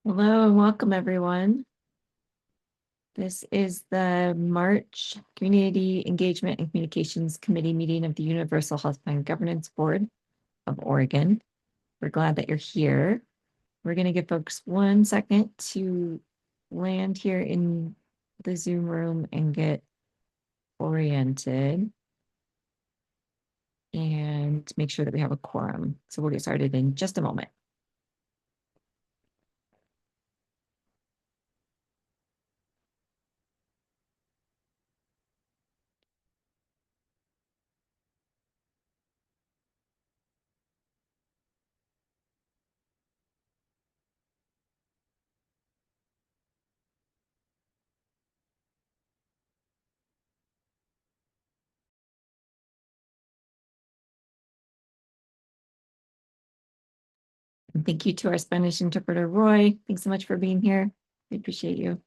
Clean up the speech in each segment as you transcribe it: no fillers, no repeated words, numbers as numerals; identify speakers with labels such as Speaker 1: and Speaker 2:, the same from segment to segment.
Speaker 1: Hello and welcome, everyone. This is the March Community Engagement and Communications Committee meeting of the Universal Health Plan Governance Board of Oregon. We're glad that you're here. We're going to give folks 1 second to land here in the Zoom room and get oriented and make sure that we have a quorum. So we'll get started in just a moment. And thank you to our Spanish interpreter, Roy. Thanks so much for being here. We appreciate you.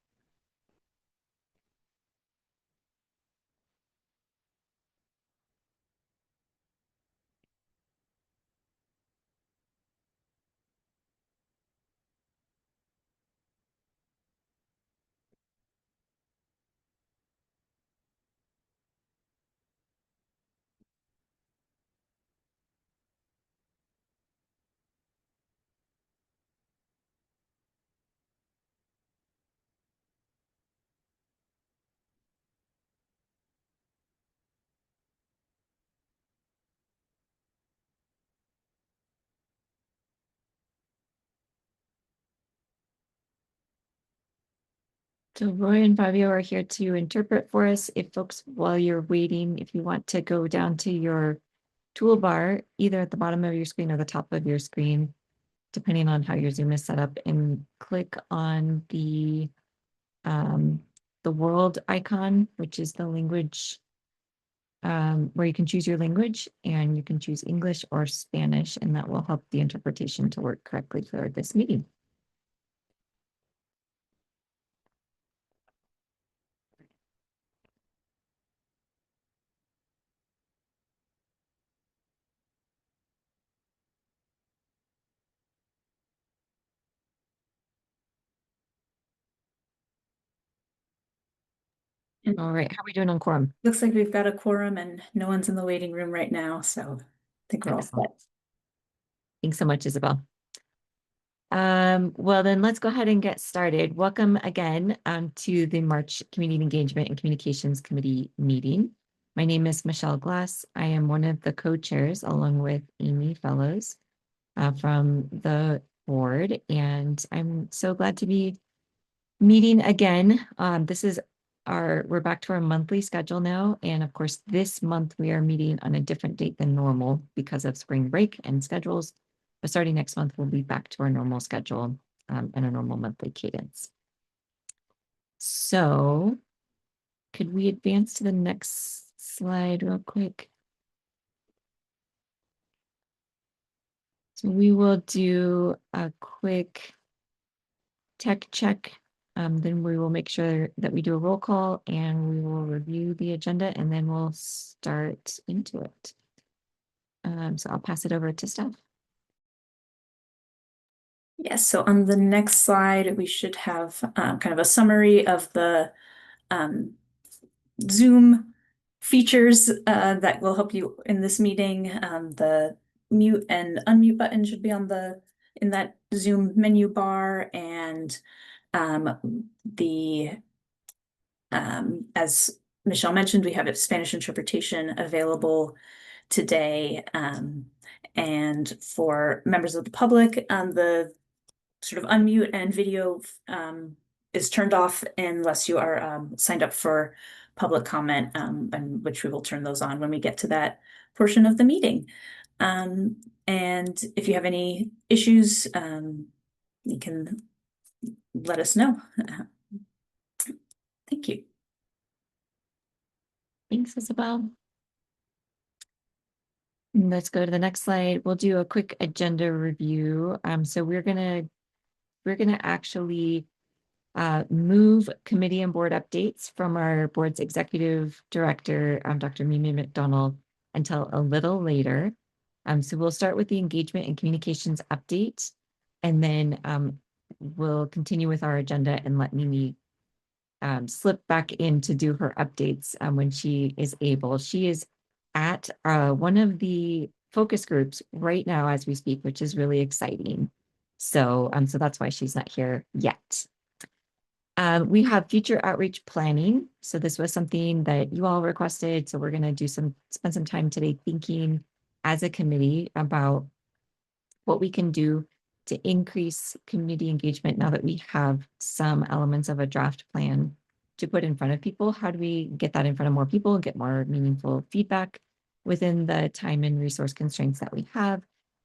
Speaker 1: So Roy and Fabio are here to interpret for us. If folks, while you're waiting, if you want to go down to your toolbar, either at the bottom of your screen or the top of your screen, depending on how your Zoom is set up, and click on the world icon, which is the language, where you can choose your language, and you can choose English or Spanish, and that will help the interpretation to work correctly for this meeting. All right, how are we doing on quorum?
Speaker 2: Looks like we've got a quorum and no one's in the waiting room right now, so I think we're all set.
Speaker 1: Thanks so much, Isabel. Well, then let's go ahead and get started. Welcome again to the March Community Engagement and Communications Committee meeting. My name is Michelle Glass. I am one of the co-chairs along with Amy Fellows from the board, and I'm so glad to be meeting again. We're back to our monthly schedule now, and of course, this month we are meeting on a different date than normal because of spring break and schedules. But starting next month, we'll be back to our normal schedule and a normal monthly cadence. So could we advance to the next slide real quick? So we will do a quick tech check. Then we will make sure that we do a roll call and we will review the agenda and then we'll start into it. So I'll pass it over to Steph.
Speaker 2: Yes, so on the next slide, we should have kind of a summary of the Zoom features that will help you in this meeting. The mute and unmute button should be in that Zoom menu bar, and as Michelle mentioned, we have a Spanish interpretation available today. And for members of the public, the sort of unmute and video is turned off unless you are signed up for public comment, and which we will turn those on when we get to that portion of the meeting. And if you have any issues, you can let us know. Thank you.
Speaker 1: Thanks, Isabel. Let's go to the next slide. We'll do a quick agenda review. So we're gonna actually move committee and board updates from our board's executive director, Dr. Mimi McDonald, until a little later. So we'll start with the engagement and communications update, and then we'll continue with our agenda and let Mimi slip back in to do her updates when she is able. She is at one of the focus groups right now as we speak, which is really exciting. So that's why she's not here yet. We have future outreach planning. So this was something that you all requested. So we're going to spend some time today thinking as a committee about what we can do to increase community engagement now that we have some elements of a draft plan to put in front of people. How do we get that in front of more people and get more meaningful feedback within the time and resource constraints that we have?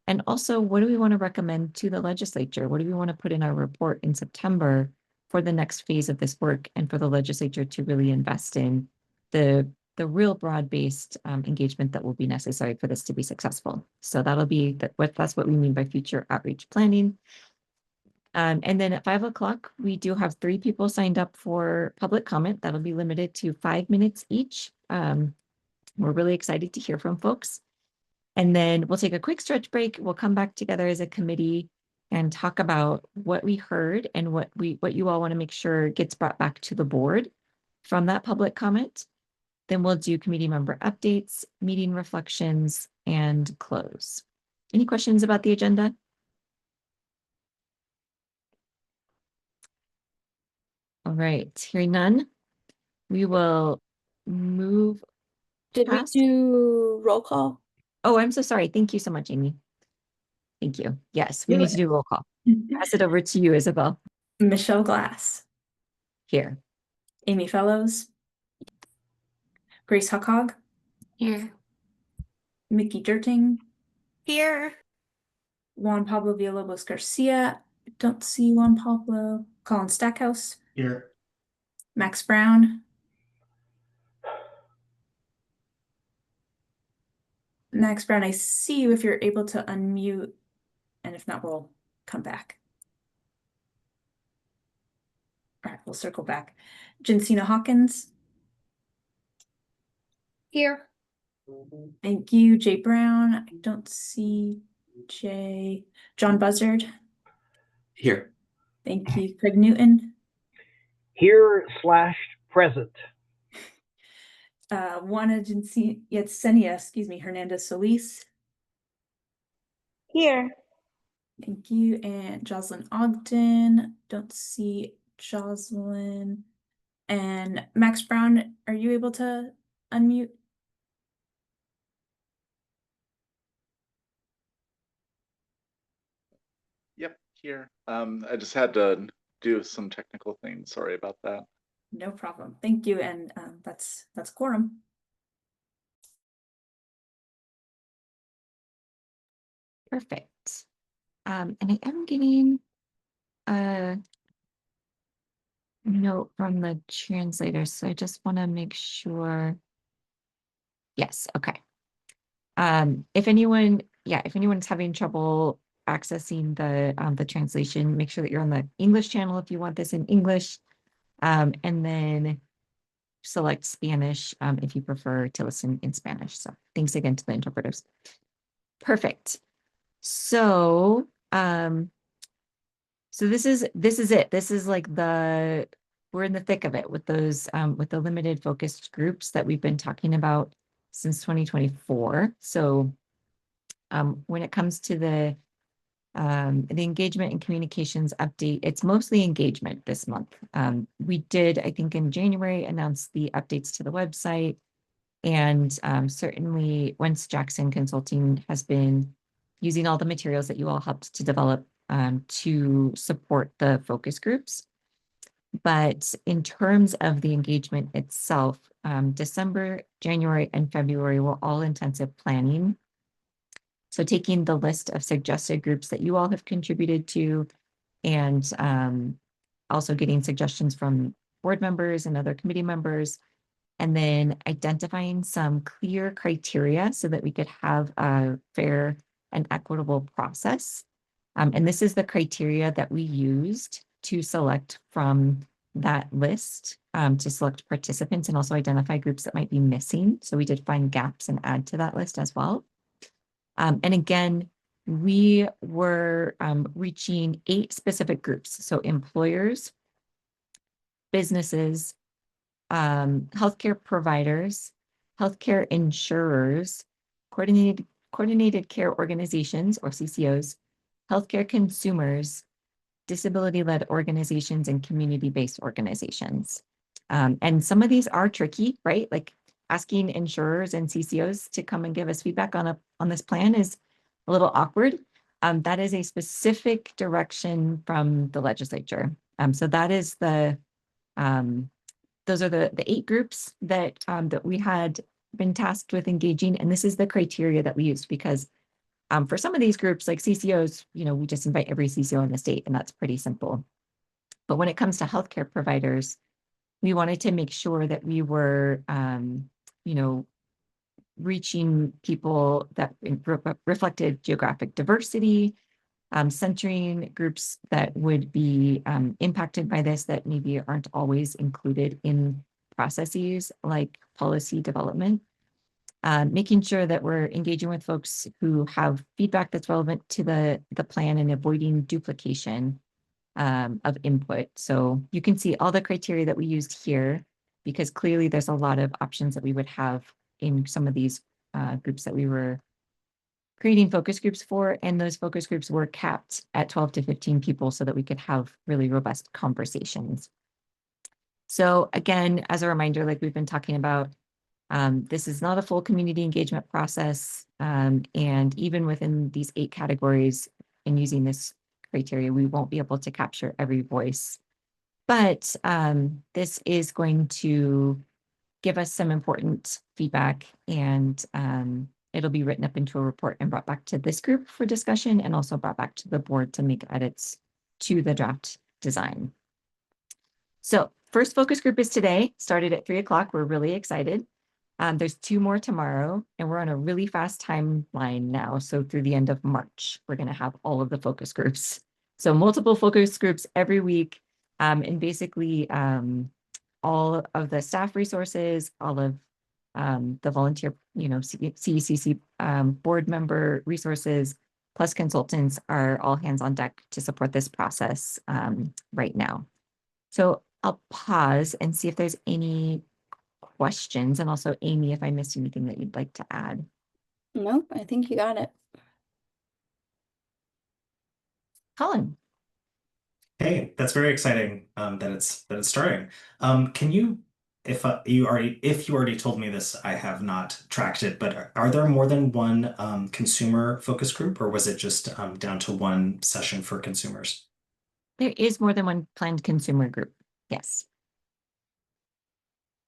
Speaker 1: And also, what do we want to recommend to the legislature? What do we want to put in our report in September for the next phase of this work and for the legislature to really invest in the real broad-based engagement that will be necessary for this to be successful. So that'll be that's what we mean by future outreach planning. And then at 5 o'clock, we do have 3 people signed up for public comment. That'll be limited to 5 minutes each. We're really excited to hear from folks. And then we'll take a quick stretch break. We'll come back together as a committee and talk about what we heard and what you all want to make sure gets brought back to the board from that public comment. Then we'll do committee member updates, meeting reflections, and close. Any questions about the agenda? All right, hearing none, we will move
Speaker 3: Did we
Speaker 1: past.
Speaker 3: do roll call?
Speaker 1: Oh, I'm so sorry. Thank you so much, Amy. Thank you. Yes, we need to do roll call. Pass it over to you, Isabel.
Speaker 2: Michelle Glass,
Speaker 1: Here.
Speaker 2: Amy Fellows, Grace Huckog,
Speaker 3: Here.
Speaker 2: Mickey Dirting,
Speaker 3: Here.
Speaker 2: Juan Pablo Villalobos Garcia. Don't see Juan Pablo. Colin Stackhouse.
Speaker 4: Here.
Speaker 2: Max Brown. Max Brown, I see you if you're able to unmute, and if not, we'll come back. All right, we'll circle back. Jensina Hawkins.
Speaker 3: Here.
Speaker 2: Thank you. Jay Brown. I don't see Jay. John Buzzard.
Speaker 4: Here.
Speaker 2: Thank you. Craig Newton.
Speaker 5: Here/present.
Speaker 2: Juana Yetsenia, excuse me, Hernandez Solis.
Speaker 3: Here.
Speaker 2: Thank you. And Jocelyn Ogden. Don't see Jocelyn. And Max Brown, are you able to unmute?
Speaker 6: Yep, here. I just had to do some technical things. Sorry about that.
Speaker 2: No problem. Thank you. And that's quorum.
Speaker 1: Perfect. And I am getting a note from the translator, so I just want to make sure. Yes, okay. If anyone's having trouble accessing the translation, make sure that you're on the English channel if you want this in English, and then select Spanish if you prefer to listen in Spanish. So thanks again to the interpreters. Perfect. So this is it. This is like we're in the thick of it with those with the limited focused groups that we've been talking about since 2024. So when it comes to the engagement and communications update, it's mostly engagement this month. We did, I think in January, announce the updates to the website, and certainly Wentz Jackson Consulting has been using all the materials that you all helped to develop to support the focus groups. But in terms of the engagement itself, December, January, and February were all intensive planning. So taking the list of suggested groups that you all have contributed to, and also getting suggestions from board members and other committee members, and then identifying some clear criteria so that we could have a fair and equitable process. And this is the criteria that we used to select from that list, to select participants and also identify groups that might be missing. So we did find gaps and add to that list as well. And again, we were reaching 8 specific groups. So employers, businesses, healthcare providers, healthcare insurers, coordinated care organizations or CCOs, healthcare consumers, disability-led organizations, and community-based organizations. And some of these are tricky, right? Like asking insurers and CCOs to come and give us feedback on this plan is a little awkward. That is a specific direction from the legislature. So that is those are the 8 groups that that we had been tasked with engaging, and this is the criteria that we used because for some of these groups, like CCOs, we just invite every CCO in the state, and that's pretty simple. But when it comes to healthcare providers, we wanted to make sure that we were, reaching people that reflected geographic diversity, centering groups that would be impacted by this that maybe aren't always included in processes like policy development. Making sure that we're engaging with folks who have feedback that's relevant to the plan and avoiding duplication of input. So you can see all the criteria that we used here, because clearly there's a lot of options that we would have in some of these groups that we were creating focus groups for, and those focus groups were capped at 12 to 15 people so that we could have really robust conversations. So again, as a reminder, like we've been talking about, this is not a full community engagement process. And even within these 8 categories and using this criteria, we won't be able to capture every voice. But this is going to give us some important feedback, and it'll be written up into a report and brought back to this group for discussion, and also brought back to the board to make edits to the draft design. So first focus group is today, started at 3 o'clock. We're really excited. There's 2 more tomorrow, and we're on a really fast timeline now. So through the end of March, we're going to have all of the focus groups. So multiple focus groups every week, and basically all of the staff resources, all of the volunteer, CECC board member resources, plus consultants are all hands on deck to support this process right now. So I'll pause and see if there's any questions, and also Amy, if I missed anything that you'd like to add.
Speaker 3: Nope, I think you got it.
Speaker 1: Colin.
Speaker 5: Hey, that's very exciting that it's starting. Can you, if you already told me this, I have not tracked it, but are there more than one consumer focus group, or was it just down to one session for consumers?
Speaker 1: There is more than one planned consumer group. Yes.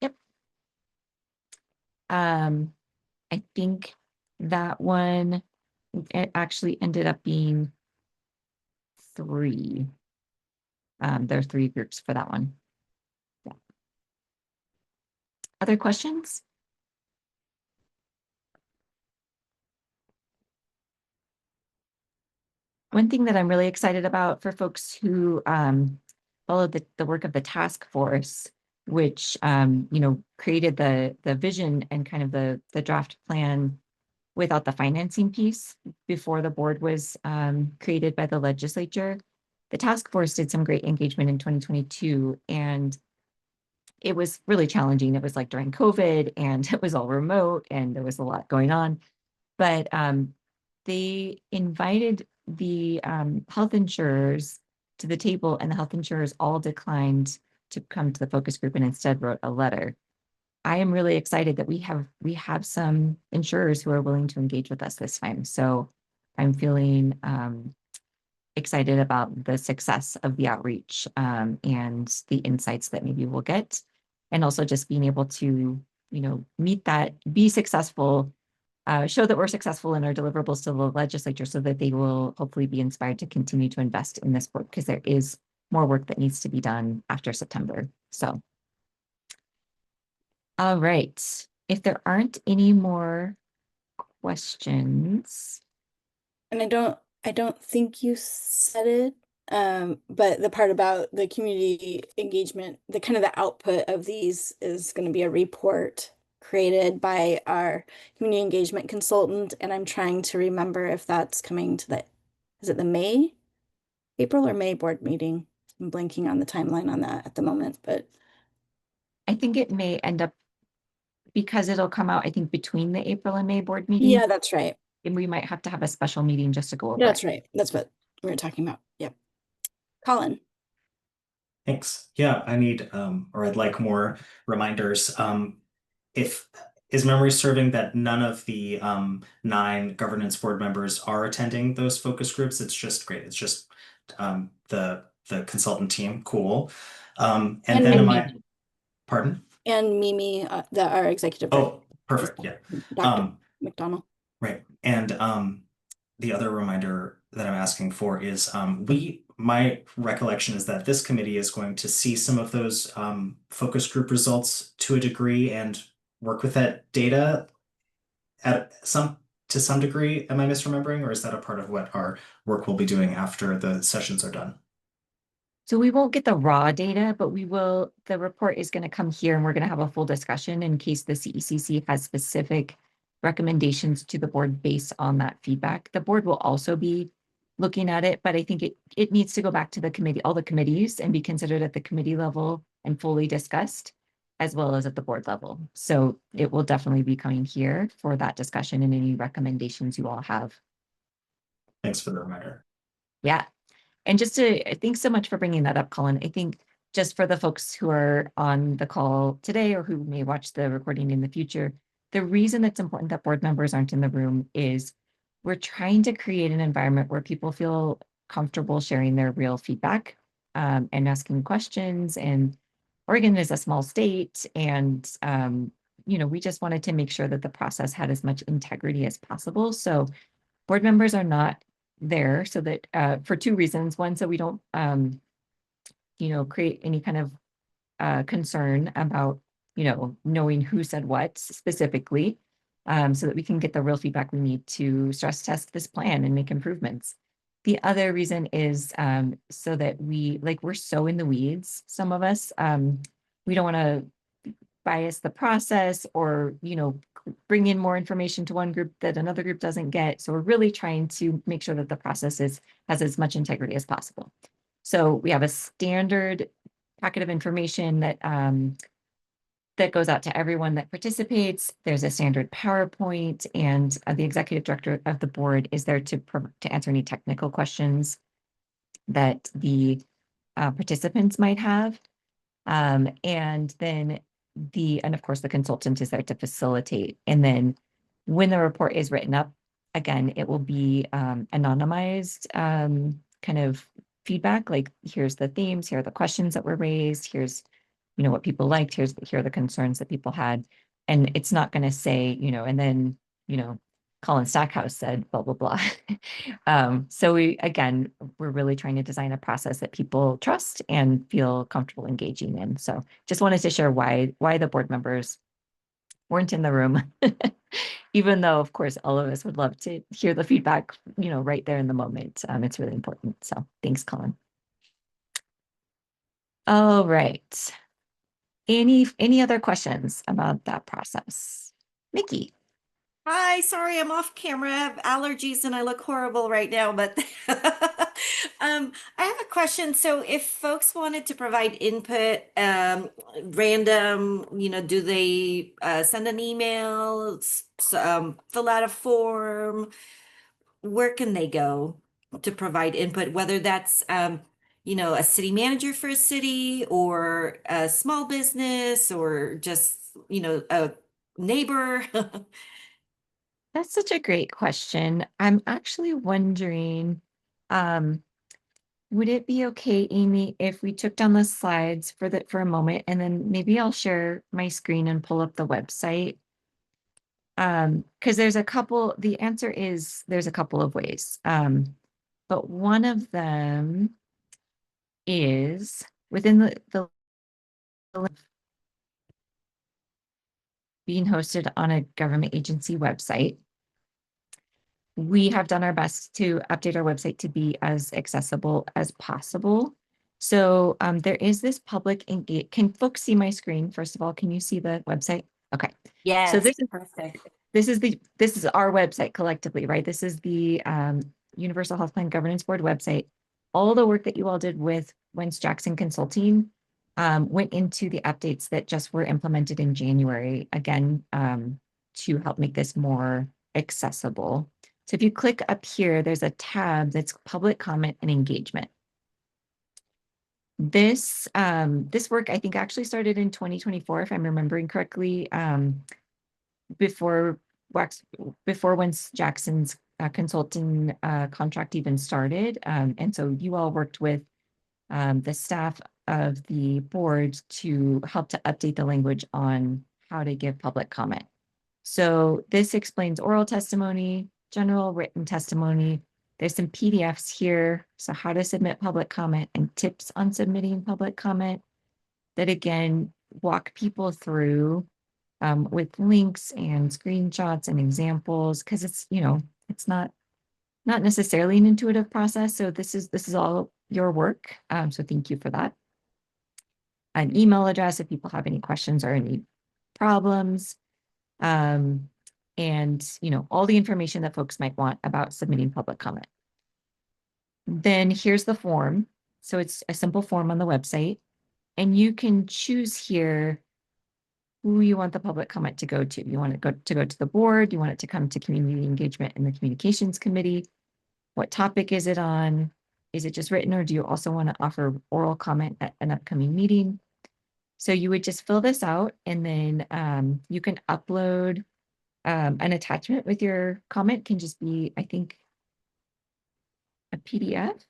Speaker 1: Yep. I think that one, it actually ended up being 3. There are 3 groups for that one. Yeah. Other questions? One thing that I'm really excited about for folks who followed the work of the task force, which created the vision and kind of the draft plan without the financing piece before the board was created by the legislature. The task force did some great engagement in 2022, and it was really challenging. It was like during COVID, and it was all remote, and there was a lot going on. But they invited the health insurers to the table, and the health insurers all declined to come to the focus group and instead wrote a letter. I am really excited that we have some insurers who are willing to engage with us this time. So I'm feeling excited about the success of the outreach and the insights that maybe we'll get, and also just being able to, meet that, be successful, show that we're successful in our deliverables to the legislature, so that they will hopefully be inspired to continue to invest in this work, because there is more work that needs to be done after September. So, all right. If there aren't any more questions.
Speaker 3: And I don't think you said it, but the part about the community engagement, the kind of the output of these is going to be a report created by our community engagement consultant, and I'm trying to remember if that's coming to the, is it the April or May board meeting? I'm blanking on the timeline on that at the moment, but
Speaker 1: I think it may end up, because it'll come out, I think, between the April and May board meeting.
Speaker 3: yeah, that's right.
Speaker 1: And we might have to have a special meeting just to go over
Speaker 3: That's
Speaker 1: it.
Speaker 3: right. That's what we were talking about. Yep. Colin.
Speaker 5: Thanks. Yeah, I need or I'd like more reminders. If is memory serving that none of the 9 governance board members are attending those focus groups? It's just great. It's just the consultant team. Cool. And
Speaker 3: And
Speaker 5: then am
Speaker 1: me.
Speaker 5: I, pardon?
Speaker 3: And Mimi, our executive director,
Speaker 5: Oh, perfect. Yeah.
Speaker 3: Dr. McDonald.
Speaker 5: Right. And the other reminder that I'm asking for is my recollection is that this committee is going to see some of those focus group results to a degree and work with that data to some degree. Am I misremembering, or is that a part of what our work will be doing after the sessions are done?
Speaker 1: So we won't get the raw data, but we will, the report is going to come here and we're going to have a full discussion in case the CECC has specific recommendations to the board based on that feedback. The board will also be looking at it, but I think it needs to go back to the committee, all the committees, and be considered at the committee level and fully discussed, as well as at the board level. So it will definitely be coming here for that discussion and any recommendations you all have.
Speaker 5: Thanks for the reminder.
Speaker 1: Yeah. And just to, thanks so much for bringing that up, Colin. I think just for the folks who are on the call today or who may watch the recording in the future, the reason it's important that board members aren't in the room is we're trying to create an environment where people feel comfortable sharing their real feedback and asking questions. And Oregon is a small state, and we just wanted to make sure that the process had as much integrity as possible. So board members are not there so that for 2 reasons. One, so we don't create any kind of concern about knowing who said what specifically, so that we can get the real feedback we need to stress test this plan and make improvements. The other reason is so that we're so in the weeds, some of us, we don't want to bias the process or bring in more information to one group that another group doesn't get. So we're really trying to make sure that the process has as much integrity as possible. So we have a standard packet of information that that goes out to everyone that participates. There's a standard PowerPoint, and the executive director of the board is there to answer any technical questions that the participants might have. And then and of course the consultant is there to facilitate. And then when the report is written up, again, it will be anonymized kind of feedback, like here's the themes, here are the questions that were raised, here's what people liked, here are the concerns that people had. And it's not going to say, and then Colin Stackhouse said blah blah blah. So we're really trying to design a process that people trust and feel comfortable engaging in. So just wanted to share why the board members weren't in the room, even though of course all of us would love to hear the feedback right there in the moment. It's really important. So thanks, Colin. All right, any other questions about that process? Mickey.
Speaker 7: Hi, sorry, I'm off camera. I have allergies and I look horrible right now, but I have a question. So if folks wanted to provide input, random, do they send an email, fill out a form? Where can they go to provide input, whether that's a city manager for a city or a small business or just, a neighbor?
Speaker 1: That's such a great question. I'm actually wondering, would it be okay, Amy, if we took down the slides for a moment, and then maybe I'll share my screen and pull up the website? Because the answer is there's a couple of ways. But one of them is within the being hosted on a government agency website. We have done our best to update our website to be as accessible as possible. So there is this public engagement. Can folks see my screen? First of all, can you see the website? Okay.
Speaker 7: Yes,
Speaker 1: So this is
Speaker 7: perfect.
Speaker 1: this is our website collectively, right? This is the Universal Health Plan Governance Board website. All the work that you all did with Wentz Jackson Consulting went into the updates that just were implemented in January, again, to help make this more accessible. So if you click up here, there's a tab that's public comment and engagement. This work, I think, actually started in 2024, if I'm remembering correctly, before Wentz Jackson's consulting contract even started. And so you all worked with the staff of the board to help to update the language on how to give public comment. So this explains oral testimony, general written testimony. There's some PDFs here. So how to submit public comment and tips on submitting public comment that again, walk people through with links and screenshots and examples, because it's, it's not necessarily an intuitive process. So this is all your work. So thank you for that. An email address if people have any questions or any problems. And all the information that folks might want about submitting public comment. Then here's the form. So it's a simple form on the website, and you can choose here who you want the public comment to go to. You want it to go to the board, you want it to come to community engagement in the communications committee. What topic is it on? Is it just written, or do you also want to offer oral comment at an upcoming meeting? So you would just fill this out, and then you can upload an attachment with your comment. Can just be, I think, a PDF.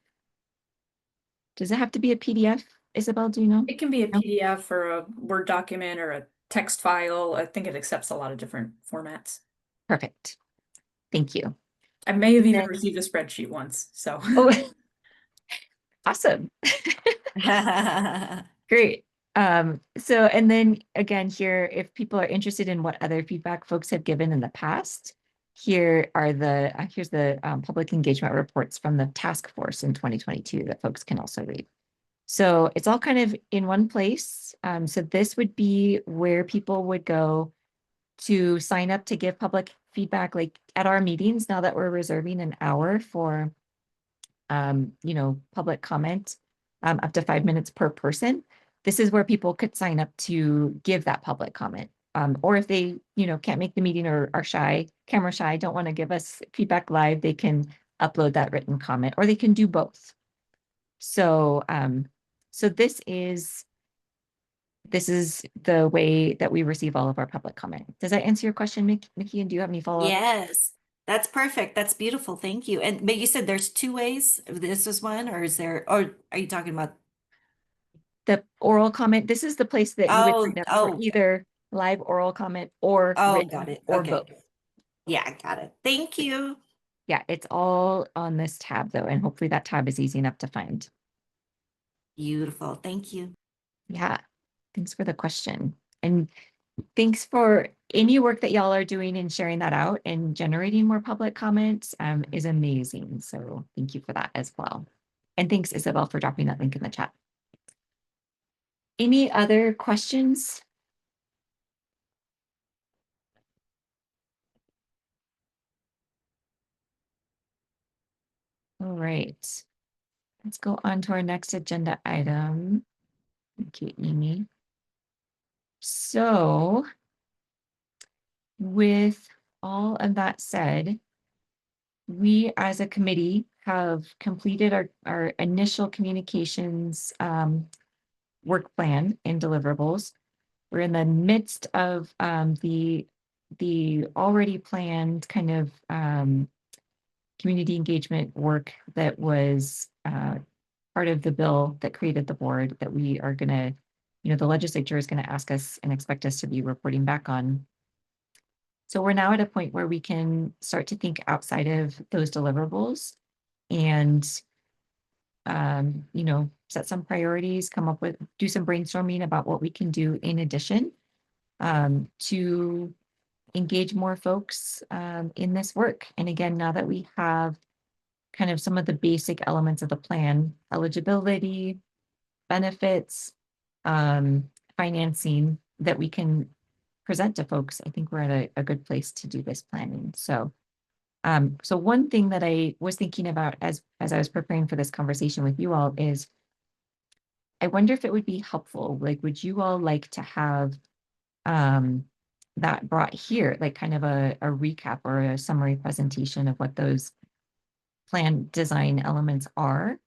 Speaker 1: Does it have to be a PDF, Isabel? Do you know?
Speaker 2: It can be a
Speaker 1: No?
Speaker 2: PDF or a Word document or a text file. I think it accepts a lot of different formats.
Speaker 1: Perfect. Thank you.
Speaker 2: I may have even
Speaker 1: Then-
Speaker 2: received a spreadsheet once, so.
Speaker 1: Oh, awesome. Great. So, and then again here, if people are interested in what other feedback folks have given in the past, here are here's the public engagement reports from the task force in 2022 that folks can also read. So it's all kind of in one place. So this would be where people would go to sign up to give public feedback, like at our meetings, now that we're reserving an hour for public comment, up to 5 minutes per person. This is where people could sign up to give that public comment. Or if they, can't make the meeting or are shy, camera shy, don't want to give us feedback live, they can upload that written comment, or they can do both. So, so this is the way that we receive all of our public comment. Does that answer your question, Mickey? And do you have any follow-up?
Speaker 7: Yes, that's perfect. That's beautiful. Thank you. But you said there's two ways. This is one, or are you talking about?
Speaker 1: The oral comment, this is the place that you would sign up for
Speaker 7: Oh,
Speaker 1: either live oral comment or written
Speaker 7: got it.
Speaker 1: or
Speaker 7: Okay.
Speaker 1: both.
Speaker 7: Yeah, I got it. Thank you.
Speaker 1: Yeah, it's all on this tab though, and hopefully that tab is easy enough to find.
Speaker 7: Beautiful. Thank you.
Speaker 1: Yeah, thanks for the question. And thanks for any work that y'all are doing and sharing that out, and generating more public comments is amazing. So thank you for that as well. And thanks, Isabel, for dropping that link in the chat. Any other questions? All right, let's go on to our next agenda item. Thank you, Amy. So with all of that said, we as a committee have completed our initial communications work plan and deliverables. We're in the midst of the already planned kind of community engagement work that was part of the bill that created the board that we are going to, the legislature is going to ask us and expect us to be reporting back on. So we're now at a point where we can start to think outside of those deliverables and, set some priorities, do some brainstorming about what we can do in addition to engage more folks in this work. And again, now that we have kind of some of the basic elements of the plan, eligibility, benefits, financing, that we can present to folks, I think we're at a good place to do this planning. So, so one thing that I was thinking about as I was preparing for this conversation with you all is, I wonder if it would be helpful, like, would you all like to have that brought here, like kind of a recap or a summary presentation of what those plan design elements are?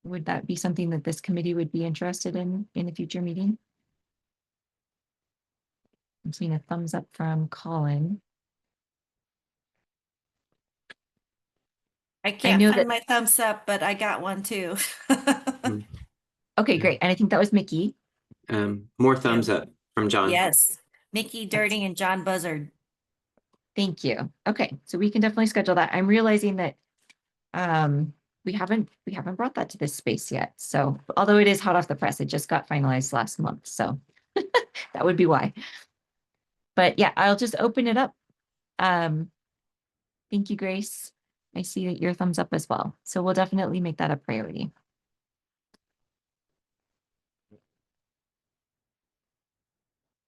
Speaker 1: Would that be something that this committee would be interested in a future meeting? I'm seeing a thumbs up from Colin.
Speaker 7: I can't
Speaker 1: know
Speaker 7: find
Speaker 1: that-
Speaker 7: my thumbs up, but I got one too.
Speaker 1: Okay, great. And I think that was Mickey.
Speaker 4: More thumbs up from John.
Speaker 7: Yes, Mickey Dirting and John Buzzard.
Speaker 1: Thank you. Okay, so we can definitely schedule that. I'm realizing that we haven't brought that to this space yet. So although it is hot off the press, it just got finalized last month. So that would be why. But yeah, I'll just open it up. Thank you, Grace. I see that your thumbs up as well. So we'll definitely make that a priority.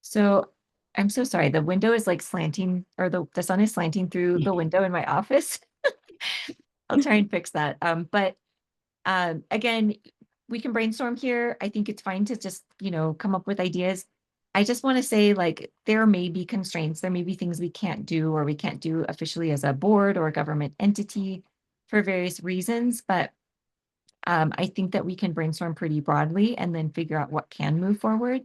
Speaker 1: So I'm so sorry. The window is like slanting, or the sun is slanting through the window in my office. I'll try and fix that. But again, we can brainstorm here. I think it's fine to just, come up with ideas. I just want to say, like, there may be constraints. There may be things we can't do, or we can't do officially as a board or a government entity for various reasons. But I think that we can brainstorm pretty broadly and then figure out what can move forward.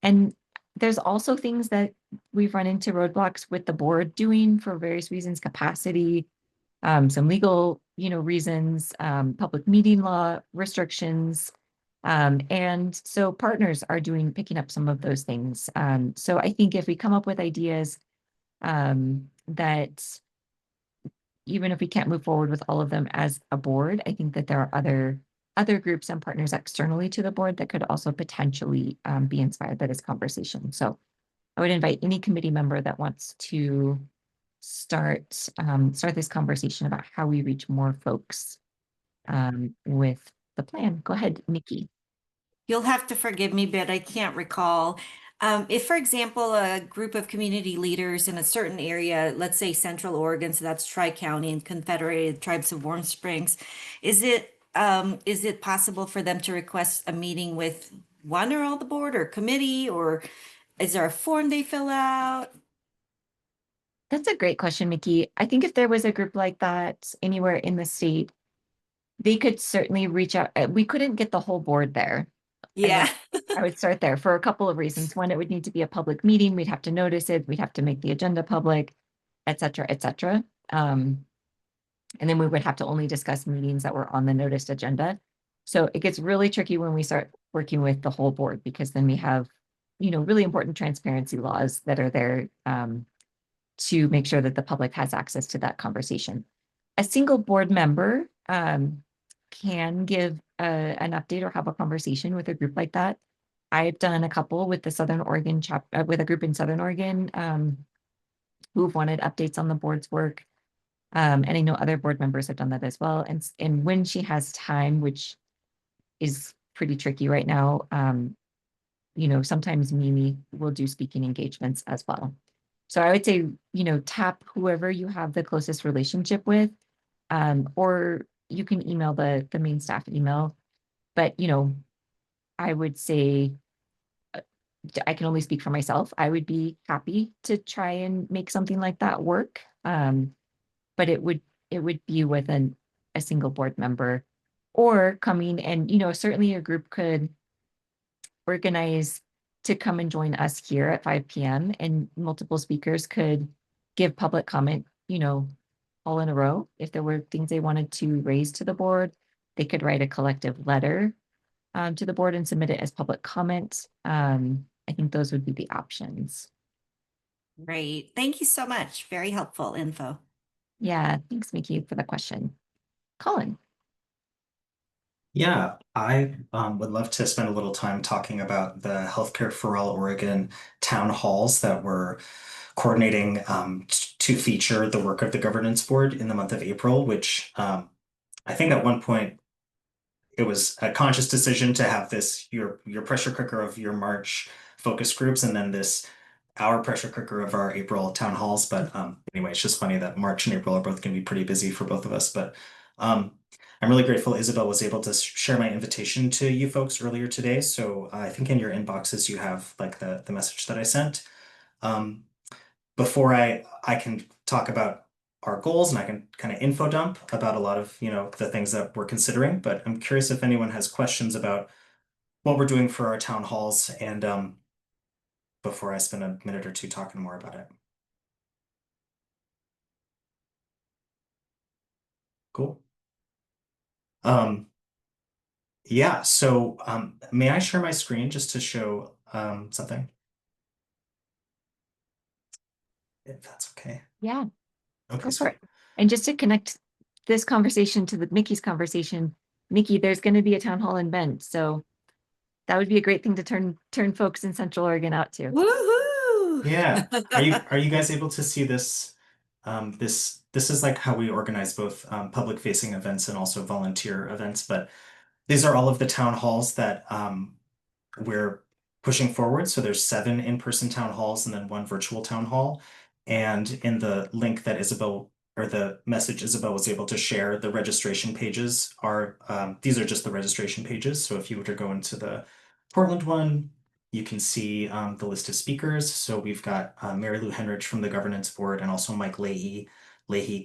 Speaker 1: And there's also things that we've run into roadblocks with the board doing for various reasons, capacity, some legal, reasons, public meeting law restrictions. And so partners are picking up some of those things. So I think if we come up with ideas that even if we can't move forward with all of them as a board, I think that there are other groups and partners externally to the board that could also potentially be inspired by this conversation. So I would invite any committee member that wants to start this conversation about how we reach more folks with the plan. Go ahead, Nikki.
Speaker 7: You'll have to forgive me, but I can't recall. If, for example, a group of community leaders in a certain area, let's say Central Oregon, so that's Tri-County and Confederated Tribes of Warm Springs, is it possible for them to request a meeting with one or all the board or committee, or is there a form they fill out?
Speaker 1: That's a great question, Mickey. I think if there was a group like that anywhere in the state, they could certainly reach out. We couldn't get the whole board there.
Speaker 7: Yeah.
Speaker 1: I would start there for a couple of reasons. One, it would need to be a public meeting. We'd have to notice it. We'd have to make the agenda public, et cetera, et cetera. And then we would have to only discuss meetings that were on the noticed agenda. So it gets really tricky when we start working with the whole board, because then we have, really important transparency laws that are there to make sure that the public has access to that conversation. A single board member can give an update or have a conversation with a group like that. I've done a couple with the Southern Oregon with a group in Southern Oregon who've wanted updates on the board's work. And I know other board members have done that as well. And when she has time, which is pretty tricky right now, sometimes Mimi will do speaking engagements as well. So I would say, tap whoever you have the closest relationship with, or you can email the main staff email. But, I would say, I can only speak for myself. I would be happy to try and make something like that work. But it would be with a single board member, or coming and, certainly a group could organize to come and join us here at 5 p.m. and multiple speakers could give public comment, all in a row. If there were things they wanted to raise to the board, they could write a collective letter to the board and submit it as public comment. I think those would be the options.
Speaker 7: Great. Thank you so much. Very helpful info.
Speaker 1: Yeah, thanks, Mickey, for the question. Colin.
Speaker 5: Yeah, I would love to spend a little time talking about the Healthcare for All Oregon town halls that we're coordinating to feature the work of the governance board in the month of April, which I think at one point it was a conscious decision to have this your pressure cooker of your March focus groups, and then this our pressure cooker of our April town halls. But anyway, it's just funny that March and April are both going to be pretty busy for both of us. But um, I'm really grateful Isabel was able to share my invitation to you folks earlier today. So I think in your inboxes you have like the message that I sent. Um, before I can talk about our goals and I can kind of info dump about a lot of, the things that we're considering, but I'm curious if anyone has questions about what we're doing for our town halls and before I spend a minute or two talking more about it. Cool. Yeah, so may I share my screen just to show something? If that's okay.
Speaker 1: Yeah,
Speaker 5: Okay,
Speaker 1: go for
Speaker 5: sweet.
Speaker 1: it. And just to connect this conversation to the Mickey's conversation, Mickey, there's going to be a town hall in Bend, so that would be a great thing to turn folks in Central Oregon out to.
Speaker 7: Woohoo!
Speaker 5: Yeah. Are you guys able to see this? This is like how we organize both public facing events and also volunteer events, but these are all of the town halls that we're pushing forward. So there's 7 in-person town halls and then 1 virtual town hall. And in the link that Isabel or the message Isabel was able to share, the registration pages are these are just the registration pages. So if you were to go into the Portland one, you can see the list of speakers. So we've got Mary Lou Henrich from the governance board and also Mike Leahy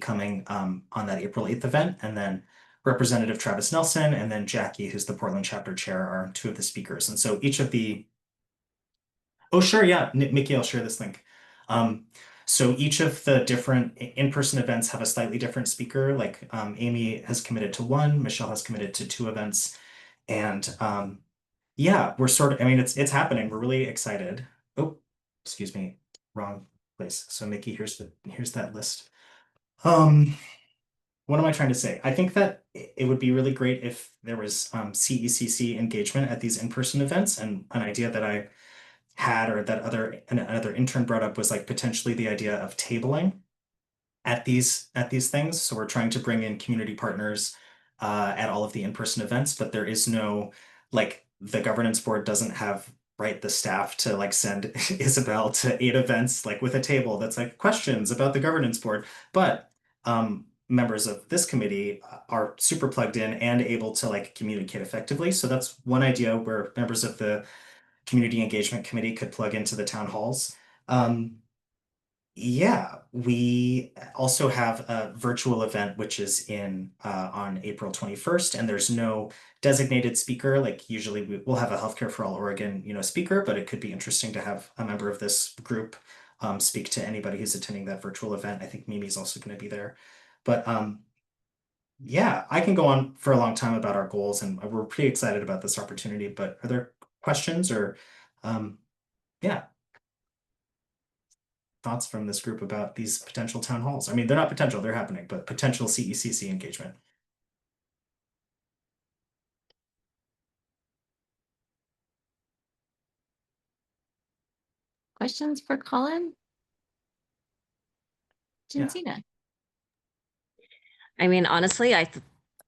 Speaker 5: coming on that April 8th event. And then Representative Travis Nelson and then Jackie, who's the Portland chapter chair, are 2 of the speakers. And so each of the, oh, sure, yeah, Mickey, I'll share this link. So each of the different in-person events have a slightly different speaker. Like Amy has committed to 1, Michelle has committed to 2 events. And yeah, we're sort of, I mean, it's happening. We're really excited. Oh, excuse me, wrong place. So Mickey, here's that list. What am I trying to say? I think that it would be really great if there was CECC engagement at these in-person events. And an idea that I had or that another intern brought up was like potentially the idea of tabling at these things. So we're trying to bring in community partners at all of the in-person events, but there is no like the governance board doesn't have the staff to like send Isabel to 8 events like with a table that's like questions about the governance board. But members of this committee are super plugged in and able to like communicate effectively. So that's one idea where members of the community engagement committee could plug into the town halls. Yeah, we also have a virtual event which is in on April 21st, and there's no designated speaker. Like usually we'll have a Healthcare for All Oregon, speaker, but it could be interesting to have a member of this group speak to anybody who's attending that virtual event. I think Mimi's also going to be there. But yeah, I can go on for a long time about our goals, and we're pretty excited about this opportunity. But are there questions or yeah, thoughts from this group about these potential town halls? I mean, they're not potential, they're happening, but potential CECC engagement.
Speaker 1: Questions for Colin?
Speaker 5: Yeah.
Speaker 1: Jensina?
Speaker 8: I mean, honestly,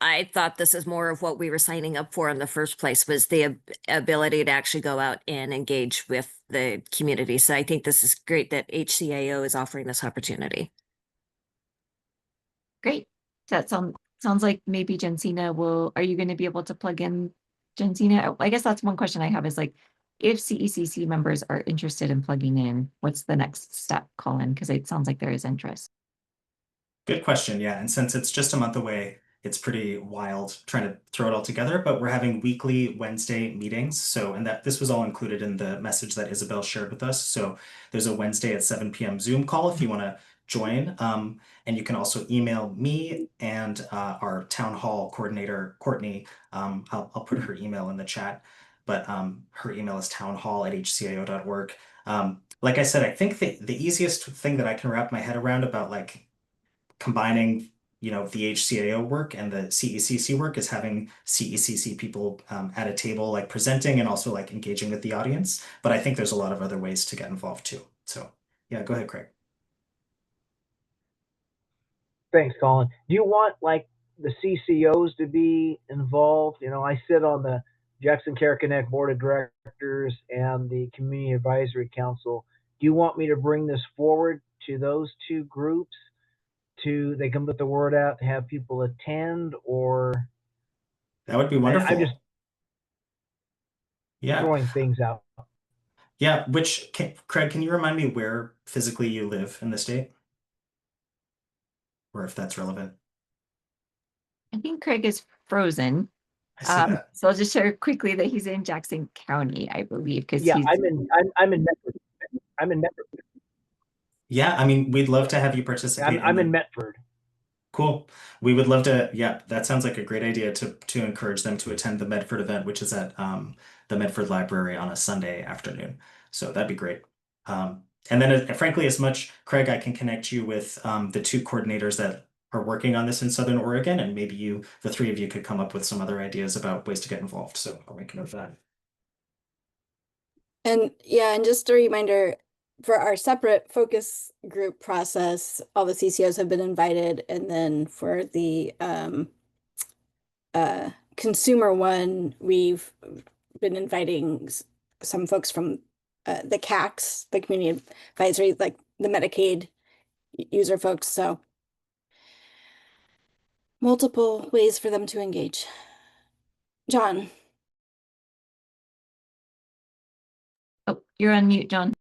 Speaker 8: I thought this is more of what we were signing up for in the first place, was the ability to actually go out and engage with the community. So I think this is great that HCAO is offering this opportunity.
Speaker 1: Great. That sounds like maybe Jensina are you going to be able to plug in Jensina? I guess that's one question I have is like, if CECC members are interested in plugging in, what's the next step, Colin? Because it sounds like there is interest.
Speaker 5: Good question. Yeah. And since it's just a month away, it's pretty wild trying to throw it all together, but we're having weekly Wednesday meetings. So, and that this was all included in the message that Isabel shared with us. So there's a Wednesday at 7 p.m. Zoom call if you want to join. And you can also email me and our town hall coordinator, Courtney. I'll put her email in the chat, but her email is townhall@hcao.org. Like I said, I think the easiest thing that I can wrap my head around about like combining the HCAO work and the CECC work is having CECC people at a table like presenting and also like engaging with the audience. But I think there's a lot of other ways to get involved too. So yeah, go ahead, Craig.
Speaker 9: Thanks, Colin. Do you want like the CCOs to be involved? I sit on the Jackson Care Connect Board of Directors and the Community Advisory Council, do you want me to bring this forward to those two groups they can put the word out to have people attend, or
Speaker 5: That would be wonderful.
Speaker 9: I'm just
Speaker 5: yeah.
Speaker 9: throwing things out.
Speaker 5: Yeah. Craig, can you remind me where physically you live in the state? Or if that's relevant.
Speaker 1: I think Craig is frozen.
Speaker 5: I see that.
Speaker 1: So I'll just share quickly that he's in Jackson County, I believe, because
Speaker 9: Yeah,
Speaker 1: he's
Speaker 9: I'm in Medford. I'm in Medford.
Speaker 5: Yeah, I mean, we'd love to have you participate.
Speaker 9: I'm in Medford.
Speaker 5: Cool. We would love to. Yeah, that sounds like a great idea to encourage them to attend the Medford event, which is at the Medford Library on a Sunday afternoon. So that'd be great. And then, frankly, as much, Craig, I can connect you with the two coordinators that are working on this in Southern Oregon, and maybe the three of you, could come up with some other ideas about ways to get involved. So I'll make a note of that.
Speaker 3: And yeah, and just a reminder, for our separate focus group process, all the CCOs have been invited. And then for the consumer one, we've been inviting some folks from the CACs, the community advisory, like the Medicaid user folks. So multiple ways for them to engage. John.
Speaker 1: Oh, you're on mute, John.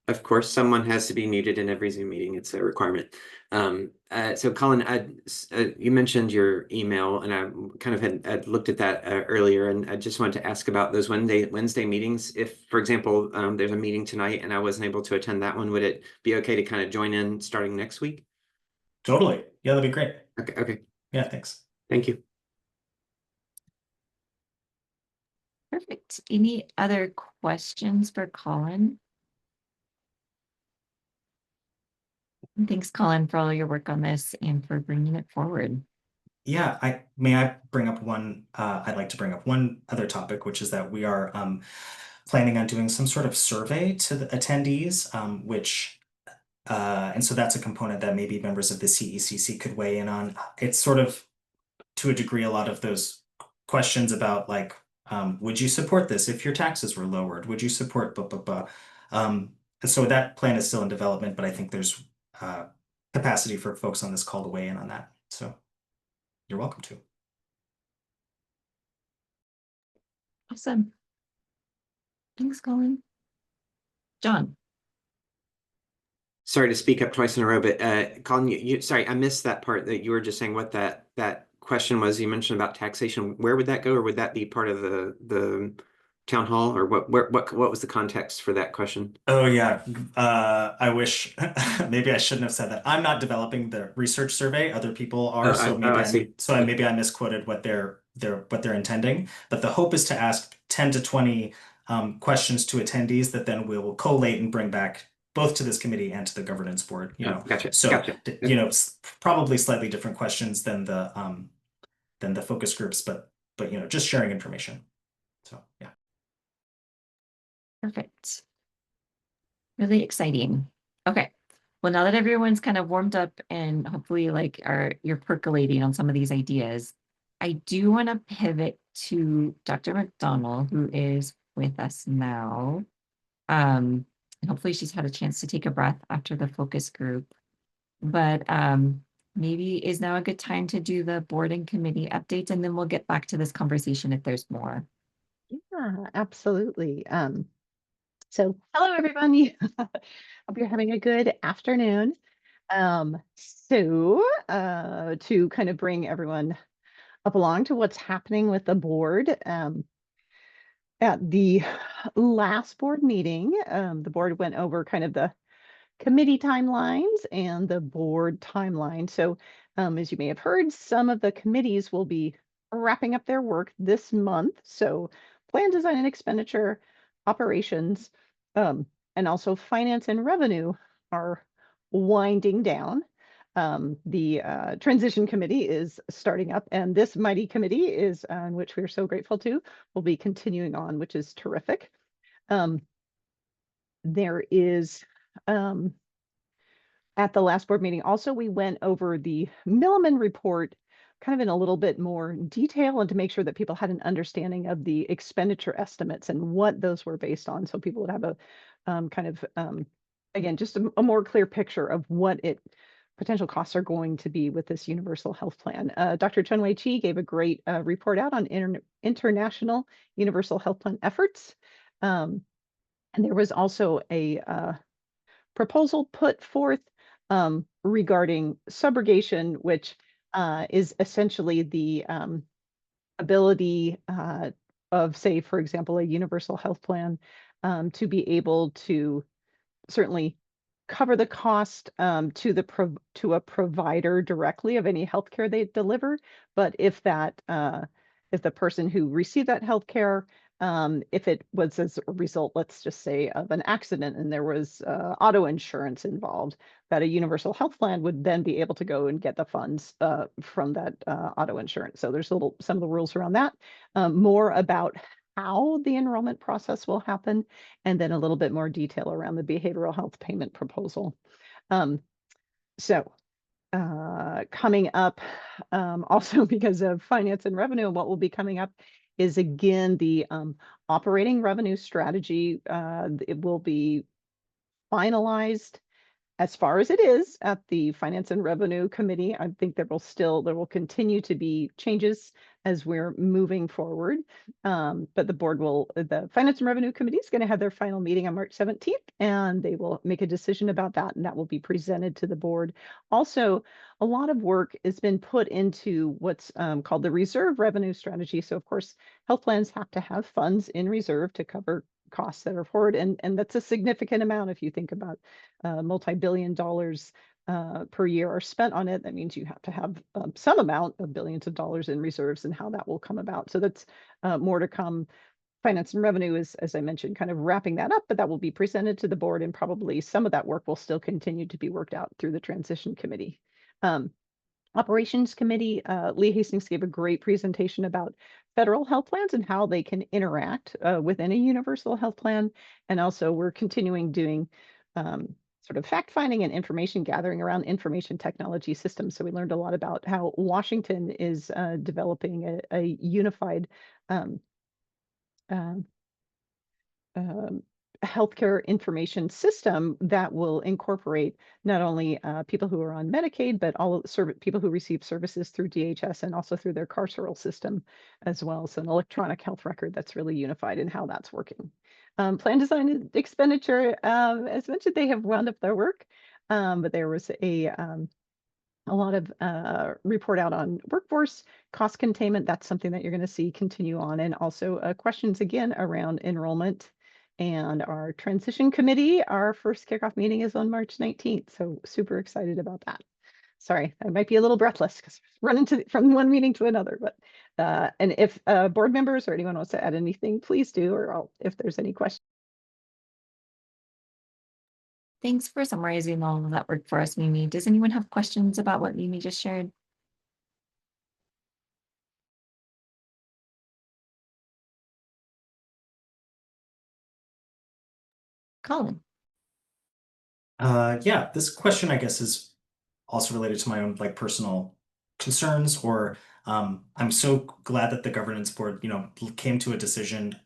Speaker 4: Of course, someone has to be muted in every Zoom meeting. It's a requirement. So Colin, you mentioned your email, and I kind of had looked at that earlier, and I just wanted to ask about those Wednesday meetings. If, for example, there's a meeting tonight and I wasn't able to attend that one, would it be okay to kind of join in starting next week?
Speaker 5: Totally. Yeah, that'd be great.
Speaker 4: Okay.
Speaker 5: Yeah, thanks.
Speaker 4: Thank you.
Speaker 1: Perfect. Any other questions for Colin? And thanks, Colin, for all your work on this and for bringing it forward.
Speaker 5: Yeah, I'd like to bring up one other topic, which is that we are planning on doing some sort of survey to the attendees, and so that's a component that maybe members of the CECC could weigh in on. It's sort of, to a degree, a lot of those questions about like, would you support this if your taxes were lowered? Would you support blah, blah, blah? And so that plan is still in development, but I think there's capacity for folks on this call to weigh in on that. So you're welcome to.
Speaker 1: Awesome. Thanks, Colin. John.
Speaker 4: Sorry to speak up twice in a row, but Colin, sorry, I missed that part that you were just saying what that question was. You mentioned about taxation. Where would that go, or would that be part of the town hall, or what was the context for that question?
Speaker 5: Oh yeah, I wish maybe I shouldn't have said that. I'm not developing the research survey; other people are. Maybe I misquoted what they're intending. But the hope is to ask 10 to 20 questions to attendees that then we'll collate and bring back both to this committee and to the governance board.
Speaker 4: Gotcha.
Speaker 5: So
Speaker 4: Gotcha.
Speaker 5: Probably slightly different questions than the focus groups, but just sharing information. So yeah.
Speaker 1: Perfect. Really exciting. Okay. Well, now that everyone's kind of warmed up and hopefully you're percolating on some of these ideas, I do want to pivot to Dr. McDonald, who is with us now. And hopefully she's had a chance to take a breath after the focus group. But maybe is now a good time to do the board and committee updates, and then we'll get back to this conversation if there's more.
Speaker 10: Yeah, absolutely. So hello, everyone. Hope you're having a good afternoon. To kind of bring everyone up along to what's happening with the board, at the last board meeting, the board went over kind of the committee timelines and the board timeline. So as you may have heard, some of the committees will be wrapping up their work this month. So plan, design, and expenditure, operations, and also finance and revenue are winding down. The transition committee is starting up, and this mighty committee is, on which we're so grateful to, will be continuing on, which is terrific. There is, at the last board meeting, also, we went over the Milliman report kind of in a little bit more detail and to make sure that people had an understanding of the expenditure estimates and what those were based on. So people would have a again, just a more clear picture of what potential costs are going to be with this universal health plan. Dr. Chun-Wei Chi gave a great report out on international universal health plan efforts. And there was also a proposal put forth regarding subrogation, which is essentially the ability of, say, for example, a universal health plan to be able to certainly cover the cost to a provider directly of any healthcare they deliver. But if the person who received that healthcare, if it was as a result, let's just say, of an accident and there was auto insurance involved, that a universal health plan would then be able to go and get the funds from that auto insurance. So there's some of the rules around that. More about how the enrollment process will happen, and then a little bit more detail around the behavioral health payment proposal. Coming up, also because of finance and revenue, what will be coming up is again the operating revenue strategy. It will be finalized as far as it is at the Finance and Revenue Committee. I think there will continue to be changes as we're moving forward. But the Finance and Revenue Committee is going to have their final meeting on March 17th, and they will make a decision about that, and that will be presented to the board. Also, a lot of work has been put into what's called the reserve revenue strategy. So of course, health plans have to have funds in reserve to cover costs that are forward, and that's a significant amount. If you think about multi-billion dollars per year are spent on it, that means you have to have some amount of billions of dollars in reserves, and how that will come about. So that's more to come. Finance and Revenue is, as I mentioned, kind of wrapping that up, but that will be presented to the board, and probably some of that work will still continue to be worked out through the Transition Committee. Operations Committee, Lee Hastings gave a great presentation about federal health plans and how they can interact within a universal health plan. And also we're continuing doing sort of fact finding and information gathering around information technology systems. So we learned a lot about how Washington is developing a unified healthcare information system that will incorporate not only people who are on Medicaid, but all people who receive services through DHS and also through their carceral system as well. So an electronic health record that's really unified in how that's working. Plan design and expenditure, as mentioned, they have wound up their work, but there was a lot of report out on workforce cost containment. That's something that you're going to see continue on, and also questions again around enrollment. And our transition committee, our first kickoff meeting is on March 19th. So super excited about that. Sorry, I might be a little breathless because running from one meeting to another, but and if board members or anyone wants to add anything, please do, or if there's any questions.
Speaker 1: Thanks for summarizing all of that work for us, Mimi. Does anyone have questions about what Mimi just shared? Colin.
Speaker 5: Yeah, this question, I guess, is also related to my own personal concerns, or I'm so glad that the governance board, came to a decision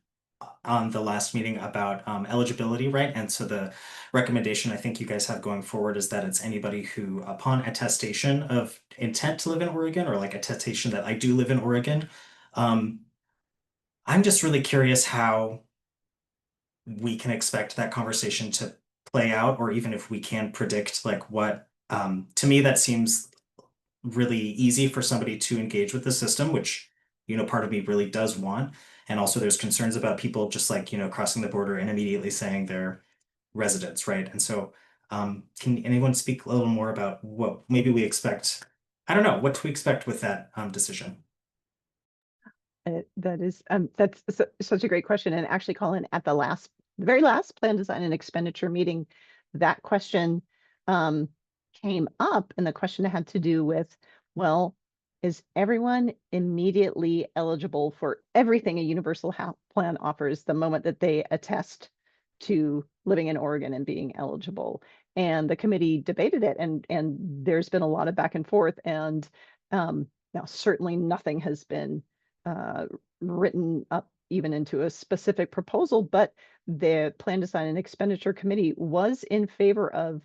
Speaker 5: on the last meeting about eligibility, right? And so the recommendation I think you guys have going forward is that it's anybody who, upon attestation of intent to live in Oregon, or attestation that I do live in Oregon. I'm just really curious how we can expect that conversation to play out, or even if we can predict what, to me, that seems really easy for somebody to engage with the system, which, part of me really does want. And also there's concerns about people just crossing the border and immediately saying they're residents, right? And so can anyone speak a little more about what maybe we expect? I don't know, what to expect with that decision.
Speaker 10: That's such a great question. And actually, Colin, at the very last plan design and expenditure meeting, that question came up, and the question had to do with, well, is everyone immediately eligible for everything a universal health plan offers the moment that they attest to living in Oregon and being eligible? And the committee debated it, and there's been a lot of back and forth, and Now, certainly nothing has been written up even into a specific proposal, but the Plan Design and Expenditure Committee was in favor of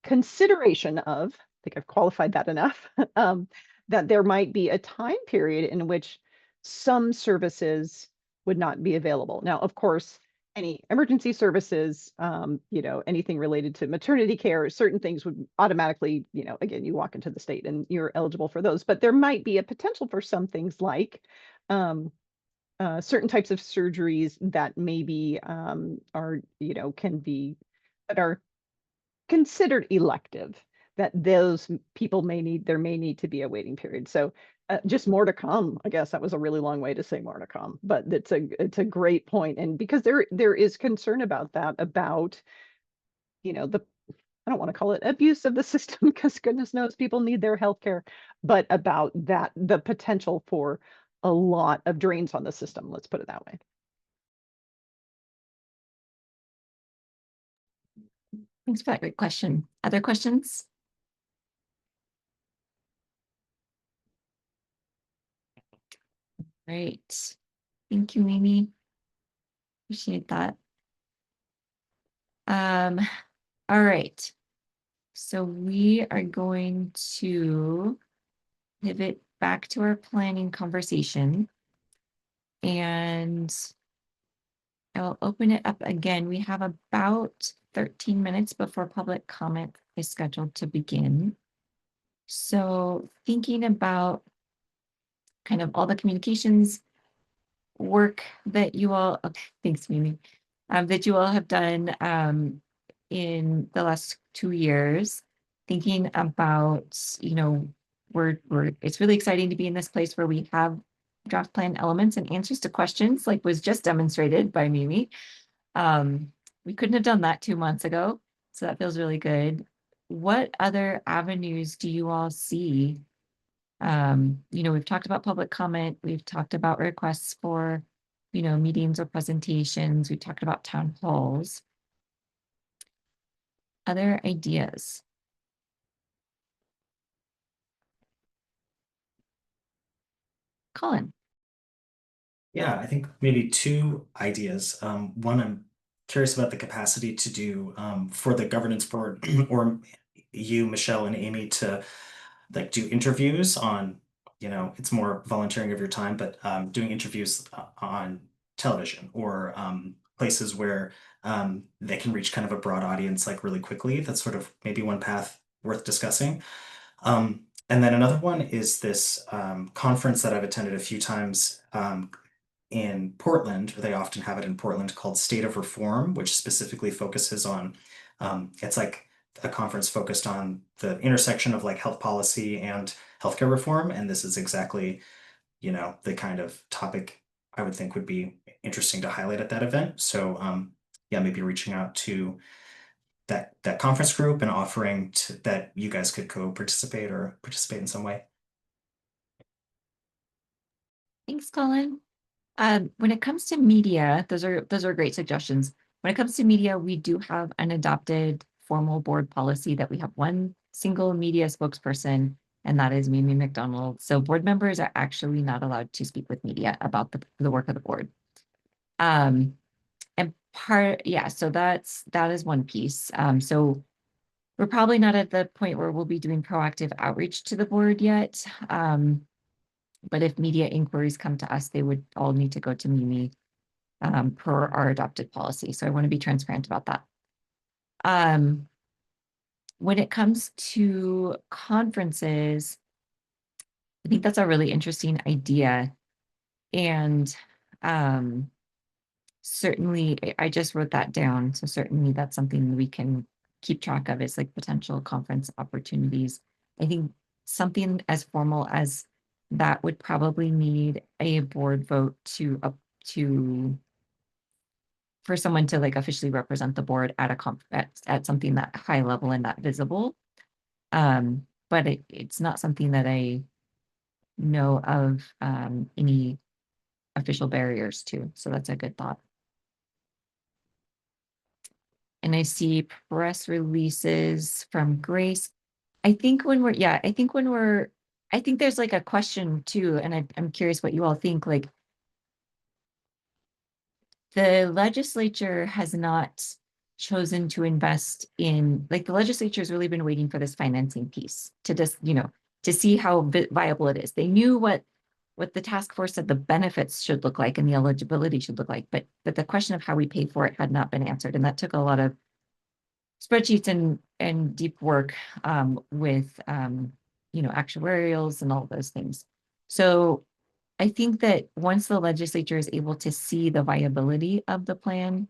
Speaker 10: consideration of, I think I've qualified that enough, that there might be a time period in which some services would not be available. Now, of course, any emergency services, anything related to maternity care, certain things would automatically, again, you walk into the state and you're eligible for those. But there might be a potential for some things like certain types of surgeries that maybe are, can be, that are considered elective, that those people there may need to be a waiting period. So just more to come. I guess that was a really long way to say more to come, but it's a great point. And because there is concern about that, about, I don't want to call it abuse of the system, because goodness knows people need their healthcare, but about that, the potential for a lot of drains on the system. Let's put it that way.
Speaker 1: Thanks for that great question. Other questions? Great. Thank you, Amy. Appreciate that. All right. So we are going to pivot back to our planning conversation. And I'll open it up again. We have about 13 minutes before public comment is scheduled to begin. So thinking about kind of all the communications work that you all, okay, thanks, Mimi, that you all have done in the last 2 years, thinking about, it's really exciting to be in this place where we have draft plan elements and answers to questions, like was just demonstrated by Mimi. We couldn't have done that 2 months ago, so that feels really good. What other avenues do you all see? We've talked about public comment, we've talked about requests for, meetings or presentations, we've talked about town halls. Other ideas? Colin.
Speaker 5: Yeah, I think maybe 2 ideas. One, I'm curious about the capacity to do for the governance board or you, Michelle, and Amy to like do interviews on, it's more volunteering of your time, but doing interviews on television or places where they can reach kind of a broad audience like really quickly. That's sort of maybe one path worth discussing. And then another one is this conference that I've attended a few times in Portland. They often have it in Portland, called State of Reform, which specifically focuses on, it's like a conference focused on the intersection of like health policy and healthcare reform. And this is exactly, the kind of topic I would think would be interesting to highlight at that event. So yeah, maybe reaching out to that conference group and offering that you guys could co-participate or participate in some way.
Speaker 1: Thanks, Colin. When it comes to media, those are great suggestions. When it comes to media, we do have an adopted formal board policy that we have one single media spokesperson, and that is Mimi McDonald. So board members are actually not allowed to speak with media about the work of the board. And so that is one piece. So we're probably not at the point where we'll be doing proactive outreach to the board yet. But if media inquiries come to us, they would all need to go to Mimi per our adopted policy. So I want to be transparent about that. When it comes to conferences, I think that's a really interesting idea. And certainly, I just wrote that down. So certainly that's something we can keep track of, is like potential conference opportunities. I think something as formal as that would probably need a board vote for someone to like officially represent the board at at something that high level and that visible. But it's not something that I know of any official barriers to. So that's a good thought. And I see press releases from Grace. I think when we're I think there's like a question too, and I'm curious what you all think, like the legislature has not chosen to invest in, like the legislature has really been waiting for this financing piece to just, to see how viable it is. They knew what the task force said the benefits should look like and the eligibility should look like, but the question of how we pay for it had not been answered. And that took a lot of spreadsheets and deep work with actuarials and all those things. So I think that once the legislature is able to see the viability of the plan,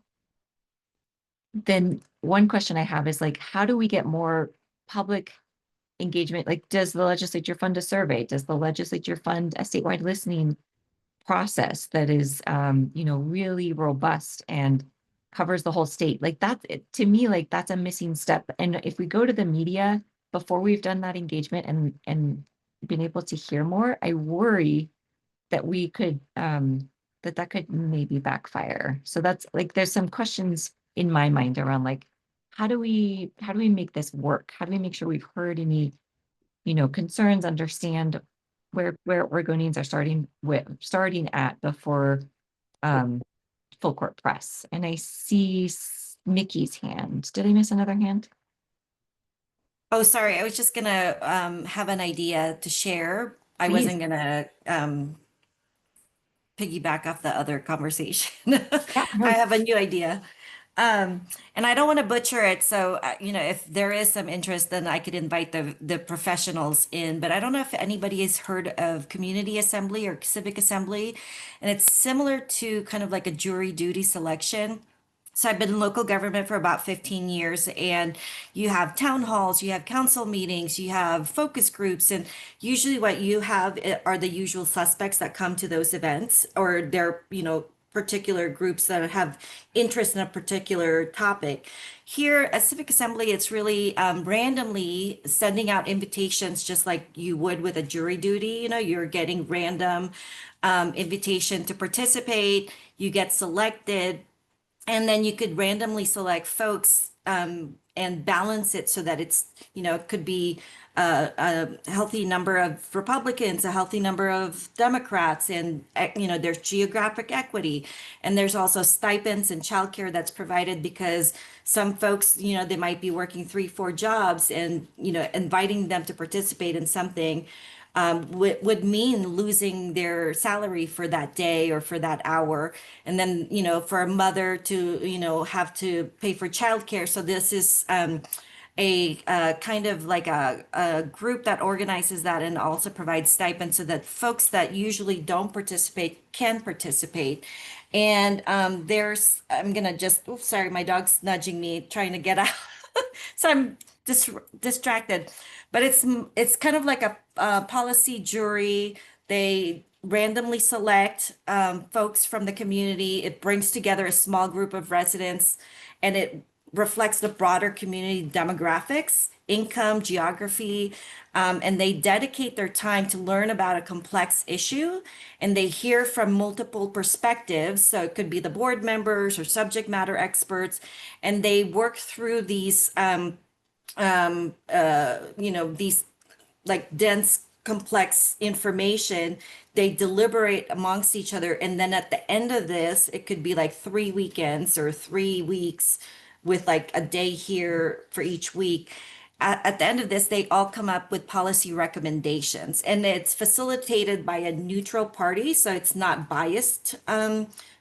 Speaker 1: then one question I have is like, how do we get more public engagement? Like, does the legislature fund a survey? Does the legislature fund a statewide listening process that is, really robust and covers the whole state? Like that, to me, like that's a missing step. And if we go to the media before we've done that engagement and been able to hear more, I worry that we could that could maybe backfire. So that's like there's some questions in my mind around like how do we make this work? How do we make sure we've heard any concerns, understand where Oregonians are starting at before full court press? And I see Nikki's hand. Did I miss another hand?
Speaker 7: Oh, sorry. I was just gonna have an idea to share. I
Speaker 1: Please.
Speaker 7: wasn't gonna piggyback off the other conversation.
Speaker 1: Yeah, no.
Speaker 7: I have a new idea. And I don't want to butcher it. So, if there is some interest, then I could invite the professionals in. But I don't know if anybody has heard of community assembly or civic assembly. And it's similar to kind of like a jury duty selection. So I've been in local government for about 15 years, and you have town halls, you have council meetings, you have focus groups, and usually what you have are the usual suspects that come to those events, or they're, particular groups that have interest in a particular topic. Here at Civic Assembly, it's really randomly sending out invitations, just like you would with a jury duty. You're getting random invitation to participate, you get selected, and then you could randomly select folks and balance it so that it's, it could be a healthy number of Republicans, a healthy number of Democrats, and, there's geographic equity. And there's also stipends and childcare that's provided because some folks, they might be working 3-4 jobs, and, inviting them to participate in something would mean losing their salary for that day or for that hour. And then, for a mother to, have to pay for childcare. So this is a kind of like a group that organizes that and also provides stipends so that folks that usually don't participate can participate. And I'm gonna just, oops, sorry, my dog's nudging me, trying to get out. So I'm distracted, but it's kind of like a policy jury. They randomly select folks from the community. It brings together a small group of residents, and it reflects the broader community demographics, income, geography, and they dedicate their time to learn about a complex issue, and they hear from multiple perspectives. So it could be the board members or subject matter experts, and they work through these these like dense, complex information. They deliberate amongst each other. And then at the end of this, it could be like 3 weekends or 3 weeks with like a day here for each week. At the end of this, they all come up with policy recommendations, and it's facilitated by a neutral party. So it's not biased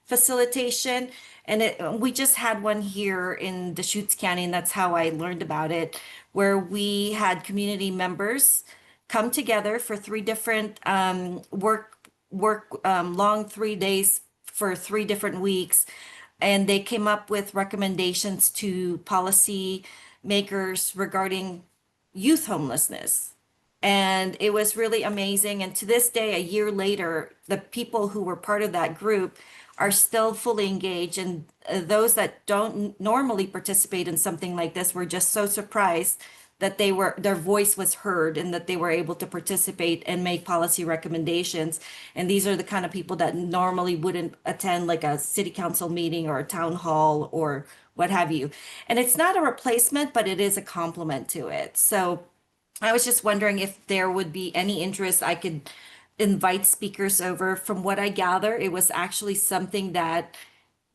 Speaker 7: facilitation. And we just had one here in Deschutes County, and that's how I learned about it, where we had community members come together for 3 different long 3 days for 3 different weeks, and they came up with recommendations to policy makers regarding youth homelessness. And it was really amazing. And to this day, a year later, the people who were part of that group are still fully engaged. And those that don't normally participate in something like this were just so surprised that their voice was heard and that they were able to participate and make policy recommendations. And these are the kind of people that normally wouldn't attend like a city council meeting or a town hall or what have you. And it's not a replacement, but it is a complement to it. So I was just wondering if there would be any interest. I could invite speakers over. From what I gather, it was actually something that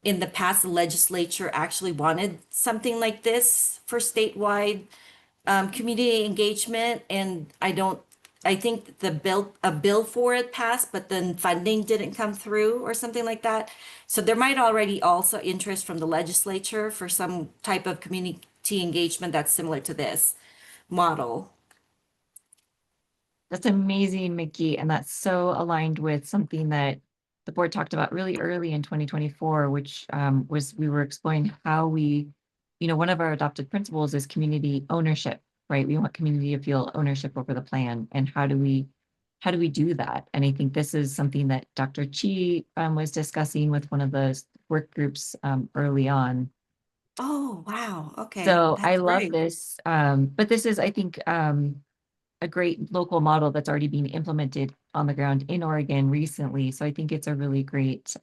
Speaker 7: in the past the legislature actually wanted something like this for statewide community engagement. And I think a bill for it passed, but then funding didn't come through or something like that. So there might already also interest from the legislature for some type of community engagement that's similar to this model.
Speaker 1: That's amazing, Mickey. And that's so aligned with something that the board talked about really early in 2024, which was we were exploring how we, one of our adopted principles is community ownership, right? We want community to feel ownership over the plan. And how do we do that? And I think this is something that Dr. Chi was discussing with one of the work groups early on.
Speaker 7: Oh, wow. Okay.
Speaker 1: So I
Speaker 7: That's
Speaker 1: love
Speaker 7: great.
Speaker 1: this. But this is, I think, a great local model that's already being implemented on the ground in Oregon recently. So I think it's a really great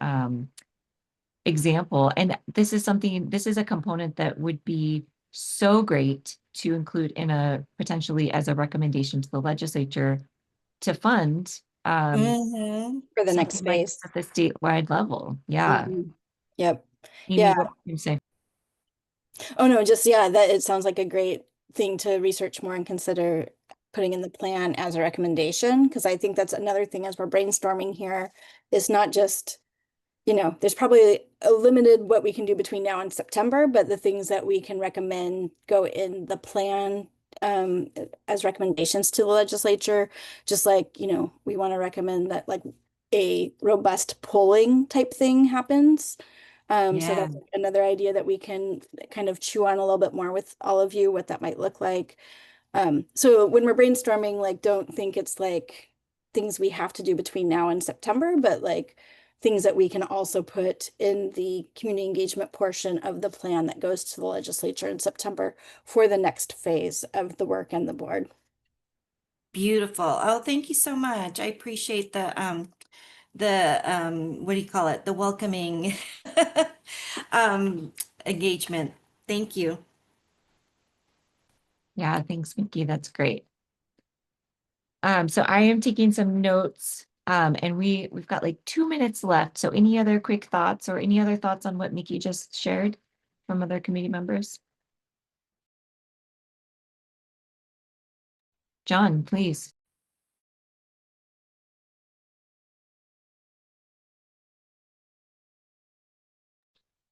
Speaker 1: example. And this is a component that would be so great to include in potentially as a recommendation to the legislature to fund
Speaker 7: Mhm.
Speaker 3: For the next
Speaker 1: something like
Speaker 3: phase.
Speaker 1: at the statewide level. Yeah.
Speaker 3: Mhm. Yep.
Speaker 1: Amy,
Speaker 3: Yeah.
Speaker 1: what would you say?
Speaker 3: Oh, no, just, yeah, that it sounds like a great thing to research more and consider putting in the plan as a recommendation. Because I think that's another thing as we're brainstorming here is not just, there's probably a limited what we can do between now and September, but the things that we can recommend go in the plan as recommendations to the legislature. Just like, we want to recommend that like a robust polling type thing happens. So
Speaker 1: Yeah.
Speaker 3: that's another idea that we can kind of chew on a little bit more with all of you, what that might look like. So when we're brainstorming, like, don't think it's like things we have to do between now and September, but like things that we can also put in the community engagement portion of the plan that goes to the legislature in September for the next phase of the work and the board.
Speaker 7: Beautiful. Oh, thank you so much. I appreciate the what do you call it? The welcoming engagement. Thank you.
Speaker 1: Yeah, thanks, Mickey. That's great. So I am taking some notes, and we've got like 2 minutes left. So any other quick thoughts or any other thoughts on what Mickey just shared from other committee members? John, please.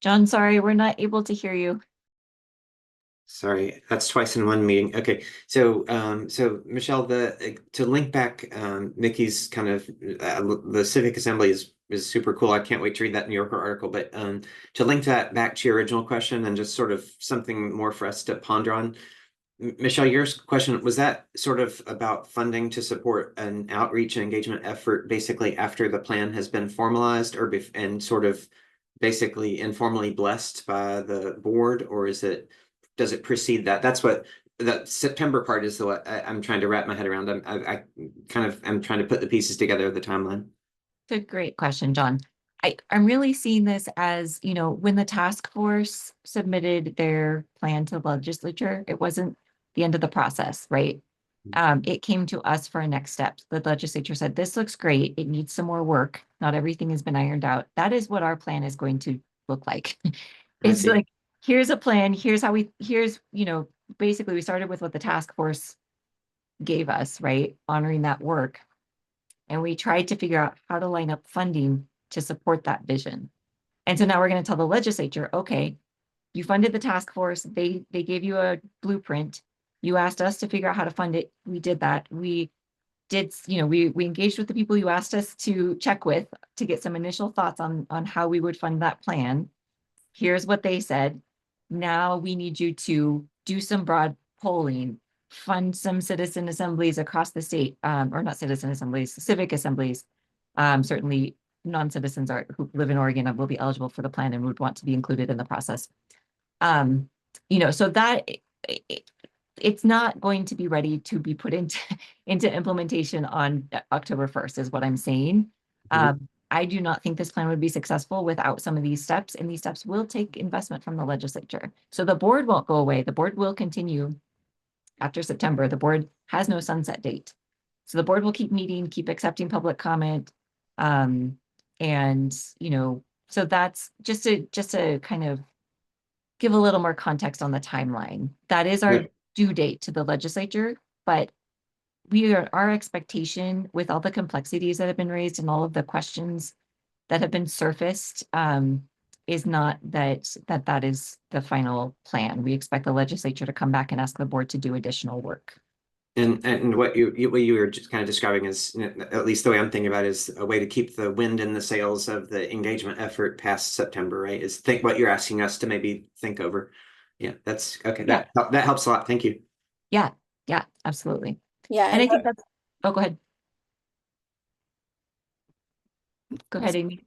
Speaker 1: John, sorry, we're not able to hear you.
Speaker 4: Sorry, that's twice in one meeting. Okay, so Michelle, to link back Mickey's kind of the Civic Assembly is super cool. I can't wait to read that New Yorker article. But to link that back to your original question and just sort of something more for us to ponder on. Michelle, your question was that sort of about funding to support an outreach and engagement effort, basically after the plan has been formalized, and sort of basically informally blessed by the board, or does it precede that? That's what the September part is. I'm trying to wrap my head around. I kind of am trying to put the pieces together of the timeline.
Speaker 1: It's a great question, John. I'm really seeing this as, when the task force submitted their plan to the legislature, it wasn't the end of the process, right? It came to us for a next step. The legislature said, this looks great. It needs some more work. Not everything has been ironed out. That is what our plan is going to look like. It's like, here's a plan. Here's how basically we started with what the task force gave us, right? Honoring that work. And we tried to figure out how to line up funding to support that vision. And so now we're going to tell the legislature, okay, you funded the task force. They gave you a blueprint. You asked us to figure out how to fund it. We did that. We did, we engaged with the people you asked us to check with to get some initial thoughts on how we would fund that plan. Here's what they said. Now we need you to do some broad polling, fund some citizen assemblies across the state, or not citizen assemblies, civic assemblies. Certainly non-citizens who live in Oregon will be eligible for the plan and would want to be included in the process. So that it's not going to be ready to be put into implementation on October 1st is what I'm saying. I do not think this plan would be successful without some of these steps, and these steps will take investment from the legislature. So the board won't go away. The board will continue after September. The board has no sunset date. So the board will keep meeting, keep accepting public comment. And, you know, so that's just to kind of give a little more context on the timeline. That is our due date to the legislature, but our expectation with all the complexities that have been raised and all of the questions that have been surfaced, is not that is the final plan. We expect the legislature to come back and ask the board to do additional work.
Speaker 4: And what you were just kind of describing is, at least the way I'm thinking about it, is a way to keep the wind in the sails of the engagement effort past September, right? Is think what you're asking us to maybe think over. Yeah, that's okay.
Speaker 1: Yeah.
Speaker 4: That helps a lot. Thank you.
Speaker 1: Yeah, absolutely.
Speaker 3: Yeah,
Speaker 1: And I think that's, oh, go ahead. Go ahead, Amy.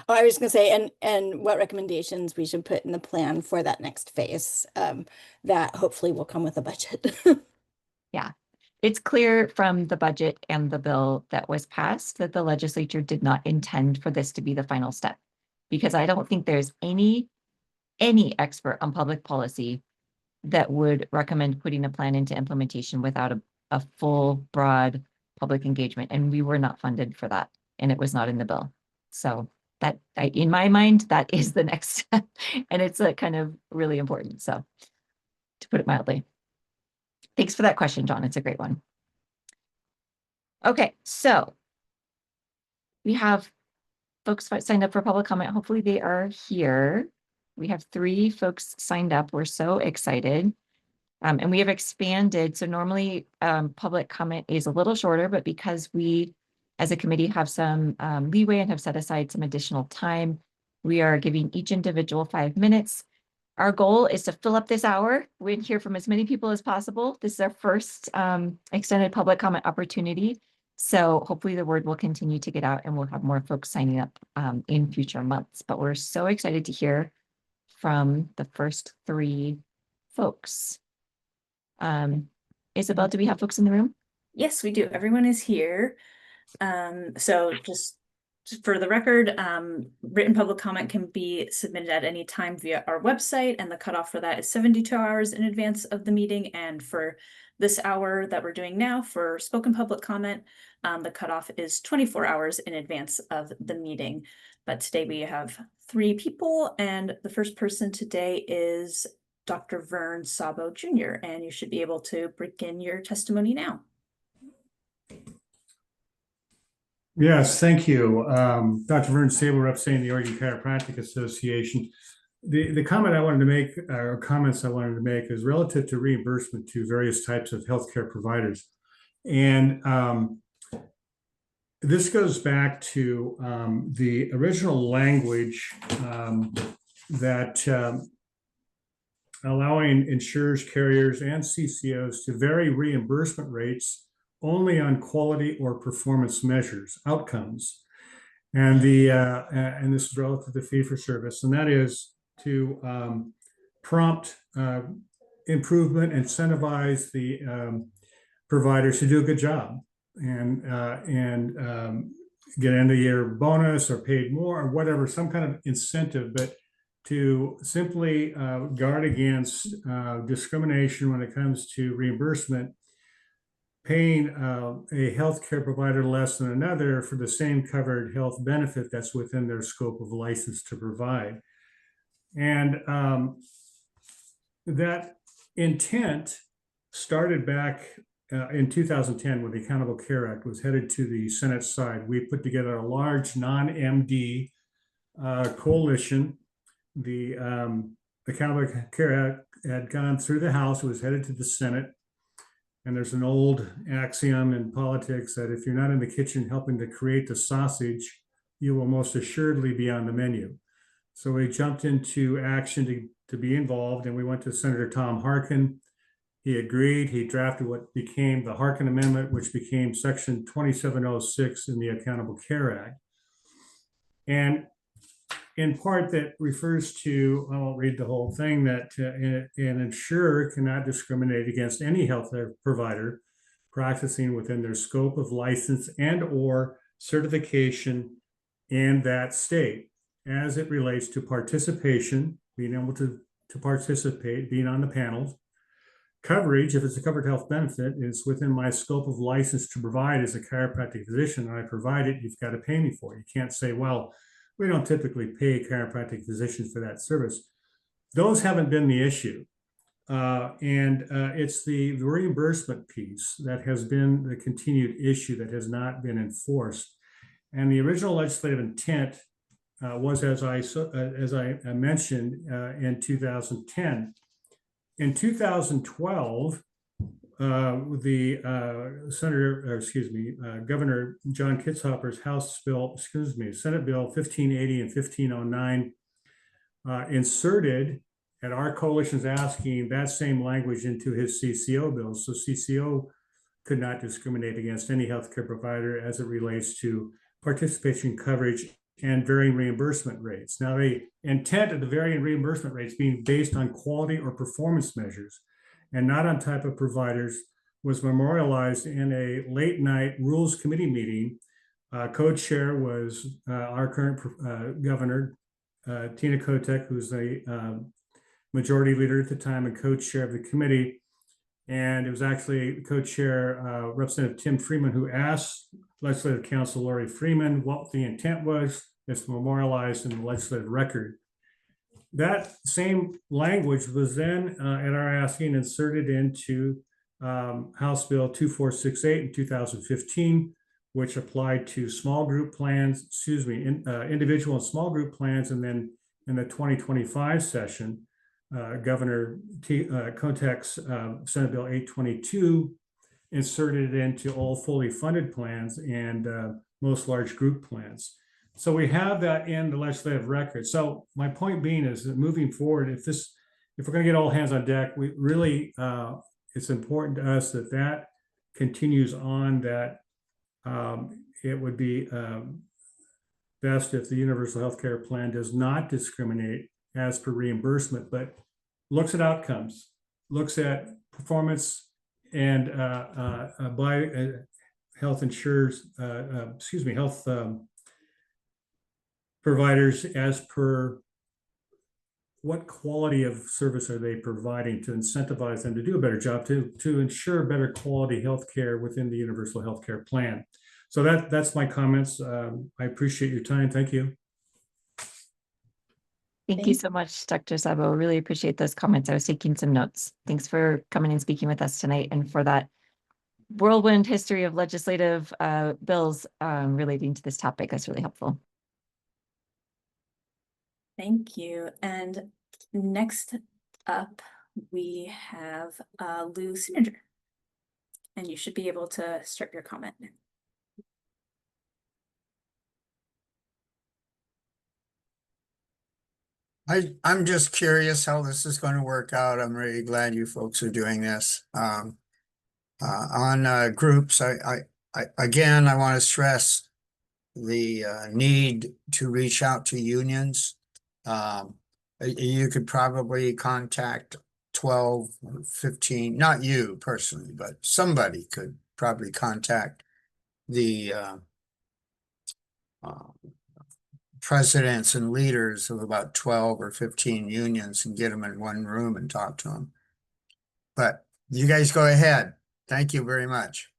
Speaker 3: Oh, I was going to say, and what recommendations we should put in the plan for that next phase, that hopefully will come with a budget.
Speaker 1: Yeah, it's clear from the budget and the bill that was passed that the legislature did not intend for this to be the final step, because I don't think there's any expert on public policy that would recommend putting a plan into implementation without a full, broad public engagement. And we were not funded for that, and it was not in the bill. So that, in my mind, that is the next step, and it's kind of really important. So, to put it mildly. Thanks for that question, John. It's a great one. Okay, so we have folks signed up for public comment. Hopefully they are here. We have 3 folks signed up. We're so excited. And we have expanded. So normally public comment is a little shorter, but because we as a committee have some leeway and have set aside some additional time, we are giving each individual 5 minutes. Our goal is to fill up this hour. We'd hear from as many people as possible. This is our first extended public comment opportunity. So hopefully the word will continue to get out and we'll have more folks signing up in future months. But we're so excited to hear from the first 3 folks. Isabel, do we have folks in the room?
Speaker 2: Yes, we do. Everyone is here. So just for the record, written public comment can be submitted at any time via our website, and the cutoff for that is 72 hours in advance of the meeting. And for this hour that we're doing now for spoken public comment, the cutoff is 24 hours in advance of the meeting. But today we have 3 people, and the first person today is Dr. Vern Sabo Jr., and you should be able to begin your testimony now.
Speaker 11: Yes, thank you. Dr. Vern Sabo, representing the Oregon Chiropractic Association. The comment I wanted to make, or comments I wanted to make, is relative to reimbursement to various types of healthcare providers. And this goes back to the original language that allowing insurers, carriers, and CCOs to vary reimbursement rates only on quality or performance measures, outcomes. And and this is relative to fee for service, and that is to prompt improvement, incentivize the providers to do a good job and get end of year bonus or paid more or whatever, some kind of incentive, but to simply guard against discrimination when it comes to reimbursement, paying a healthcare provider less than another for the same covered health benefit that's within their scope of license to provide. And that intent started back in 2010 when the Accountable Care Act was headed to the Senate side. We put together a large non-MD coalition. The Accountable Care Act had gone through the House, it was headed to the Senate. And there's an old axiom in politics that if you're not in the kitchen helping to create the sausage, you will most assuredly be on the menu. So we jumped into action to be involved, and we went to Senator Tom Harkin. He agreed. He drafted what became the Harkin Amendment, which became Section 2706 in the Accountable Care Act. And in part, that refers to, I won't read the whole thing, that an insurer cannot discriminate against any healthcare provider practicing within their scope of license and or certification in that state as it relates to participation, being able to participate, being on the panels, coverage, if it's a covered health benefit, is within my scope of license to provide as a chiropractic physician, and I provide it, you've got to pay me for it. You can't say, well, we don't typically pay chiropractic physicians for that service. Those haven't been the issue. It's the reimbursement piece that has been the continued issue that has not been enforced. And the original legislative intent was, as I mentioned, in 2010. In 2012, Governor John Kitzhaber's Senate Bill 1580 and 1509 inserted, and our coalition's asking, that same language into his CCO bill. So CCO could not discriminate against any healthcare provider as it relates to participation coverage and varying reimbursement rates. Now, the intent of the varying reimbursement rates being based on quality or performance measures and not on type of providers was memorialized in a late night rules committee meeting. Co-chair was our current governor, Tina Kotek, who's the majority leader at the time and co-chair of the committee. And it was actually co-chair Representative Tim Freeman who asked Legislative Counsel Lori Freeman what the intent was. It's memorialized in the legislative record. That same language was then, at our asking, inserted into House Bill 2468 in 2015, which applied to small group plans, individual and small group plans. And then in the 2025 session, Governor Kotek's Senate Bill 822 inserted it into all fully funded plans and most large group plans. So we have that in the legislative record. So my point being is that moving forward, if we're going to get all hands on deck, we really it's important to us that continues on. That it would be best if the universal health care plan does not discriminate as per reimbursement, but looks at outcomes, looks at performance, and by health insurers, health providers as per what quality of service are they providing to incentivize them to do a better job, to ensure better quality healthcare within the universal healthcare plan. So that's my comments. I appreciate your time. Thank you.
Speaker 1: Thank you so much, Dr. Sabo. Really appreciate those comments. I was taking some notes. Thanks for coming and speaking with us tonight and for that whirlwind history of legislative bills relating to this topic. That's really helpful.
Speaker 2: Thank you. And next up, we have Lou Sininger. And you should be able to start your comment.
Speaker 12: I'm just curious how this is going to work out. I'm really glad you folks are doing this. On groups, I again, I want to stress the need to reach out to unions. You could probably contact 12, 15, not you personally, but somebody could probably contact the presidents and leaders of about 12 or 15 unions and get them in one room and talk to them. But you guys go ahead. Thank you very much.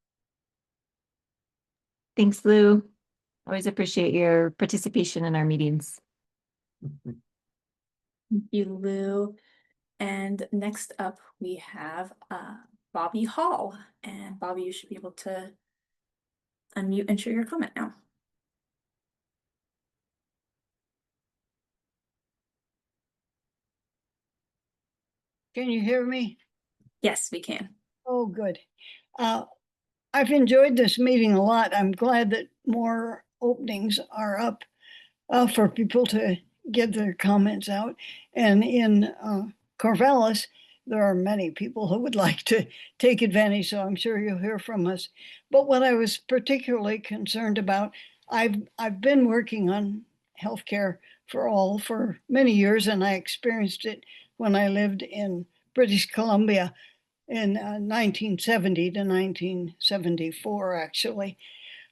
Speaker 1: Thanks, Lou. Always appreciate your participation in our meetings.
Speaker 2: Thank you, Lou. And next up, we have Bobby Hall. And Bobby, you should be able to unmute and share your comment now.
Speaker 13: Can you hear me?
Speaker 2: Yes, we can.
Speaker 13: Oh, good. I've enjoyed this meeting a lot. I'm glad that more openings are up for people to get their comments out. And in Corvallis, there are many people who would like to take advantage, so I'm sure you'll hear from us. But what I was particularly concerned about, I've been working on healthcare for all for many years, and I experienced it when I lived in British Columbia in 1970 to 1974, actually.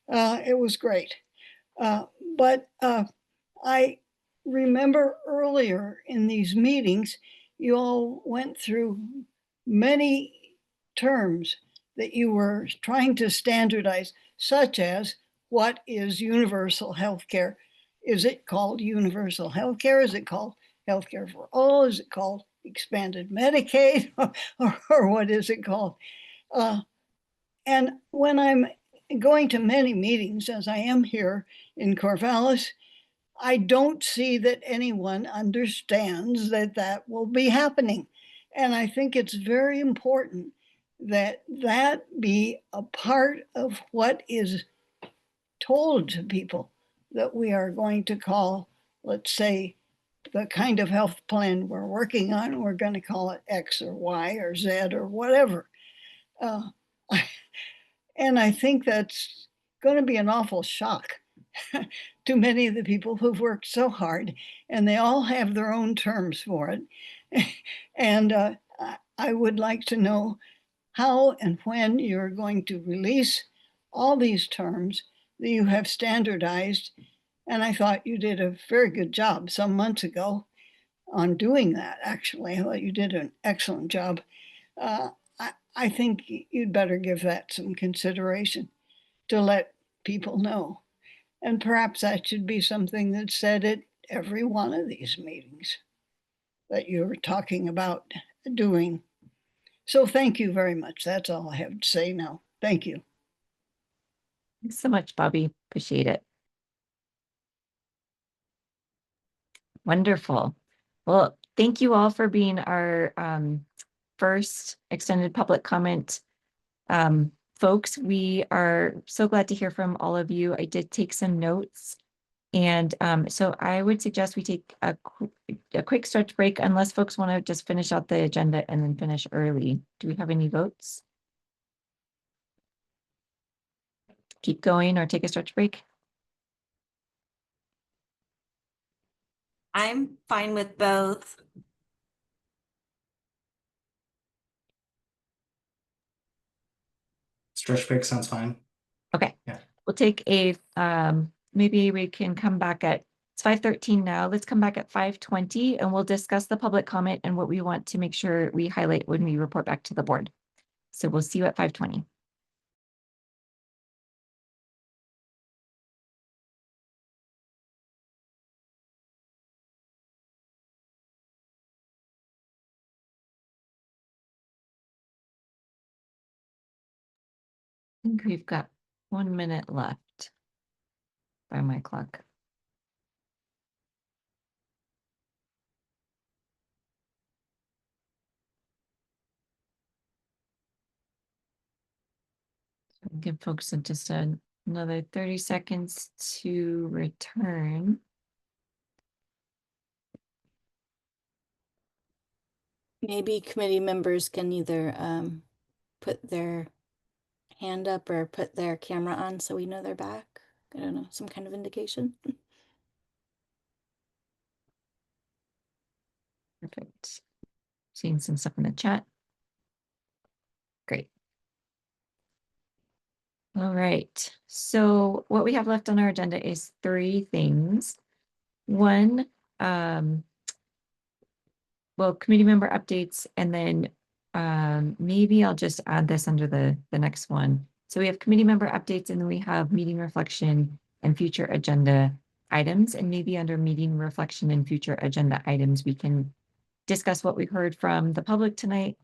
Speaker 13: It was great. But I remember earlier in these meetings, you all went through many terms that you were trying to standardize, such as what is universal health care? Is it called universal health care? Is it called healthcare for all? Is it called expanded Medicaid? or what is it called? And when I'm going to many meetings, as I am here in Corvallis, I don't see that anyone understands that that will be happening. And I think it's very important that that be a part of what is told to people, that we are going to call, let's say, the kind of health plan we're working on, we're going to call it X or Y or Z or whatever. And I think that's going to be an awful shock to many of the people who've worked so hard, and they all have their own terms for it. And I would like to know how and when you're going to release all these terms that you have standardized. And I thought you did a very good job some months ago on doing that, actually. I thought you did an excellent job. I think you'd better give that some consideration to let people know. And perhaps that should be something that's said at every one of these meetings that you're talking about doing. So thank you very much. That's all I have to say now. Thank you.
Speaker 1: Thanks so much, Bobby. Appreciate it. Wonderful. Well, thank you all for being our first extended public comment folks. We are so glad to hear from all of you. I did take some notes. And so I would suggest we take a quick stretch break unless folks want to just finish out the agenda and then finish early. Do we have any votes? Keep going or take a stretch break?
Speaker 7: I'm fine with both.
Speaker 5: Stretch break sounds fine.
Speaker 1: Okay.
Speaker 5: Yeah.
Speaker 1: We'll take a maybe we can come back at it's 5:13 now. Let's come back at 5:20 and we'll discuss the public comment and what we want to make sure we highlight when we report back to the board. So we'll see you at 5:20. I think we've got 1 minute left by my clock. Give folks just another 30 seconds to return.
Speaker 3: Maybe committee members can either put their hand up or put their camera on so we know they're back. I don't know, some kind of indication.
Speaker 1: Perfect. Seeing some stuff in the chat. Great. All right. So what we have left on our agenda is 3 things. One, well, committee member updates, and then maybe I'll just add this under the next one. So we have committee member updates, and then we have meeting reflection and future agenda items. And maybe under meeting reflection and future agenda items, we can discuss what we heard from the public tonight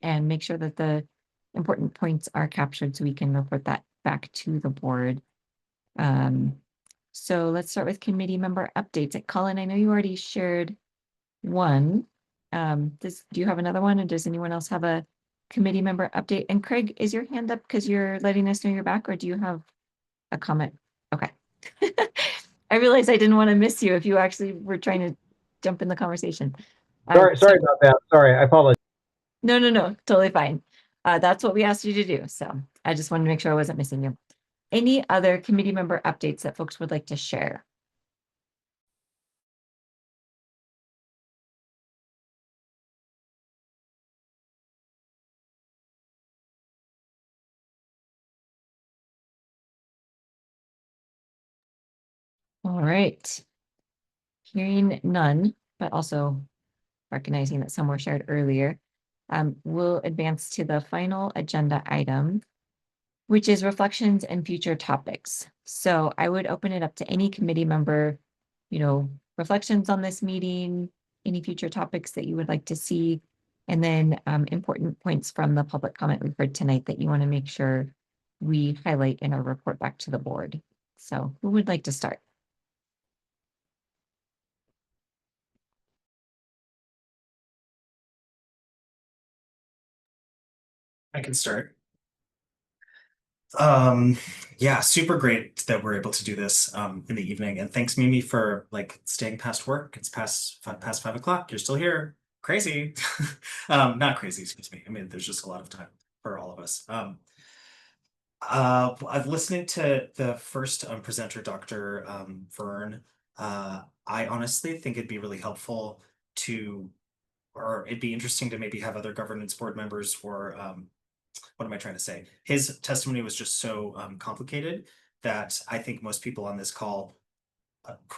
Speaker 1: and make sure that the important points are captured so we can report that back to the board. So let's start with committee member updates. Colin, I know you already shared one. Do you have another one, or does anyone else have a committee member update? And Craig, is your hand up because you're letting us know you're back, or do you have a comment? Okay. I realized I didn't want to miss you if you actually were trying to jump in the conversation.
Speaker 9: Sorry about that. Sorry, I apologize.
Speaker 1: No, totally fine. That's what we asked you to do. So I just wanted to make sure I wasn't missing you. Any other committee member updates that folks would like to share? All right. Hearing none, but also recognizing that some were shared earlier. we'll advance to the final agenda item, which is reflections and future topics. So I would open it up to any committee member, reflections on this meeting, any future topics that you would like to see, and then important points from the public comment we've heard tonight that you want to make sure we highlight in our report back to the board. So who would like to start?
Speaker 5: I can start. Yeah, super great that we're able to do this in the evening. And thanks, Mimi, for like staying past work. It's past 5 o'clock. You're still here. Crazy. Not crazy, excuse me. I mean, there's just a lot of time for all of us. I've listening to the first presenter, Dr. Vern. I honestly think it'd be really helpful or it'd be interesting to maybe have other governance board members or what am I trying to say? His testimony was just so complicated that I think most people on this call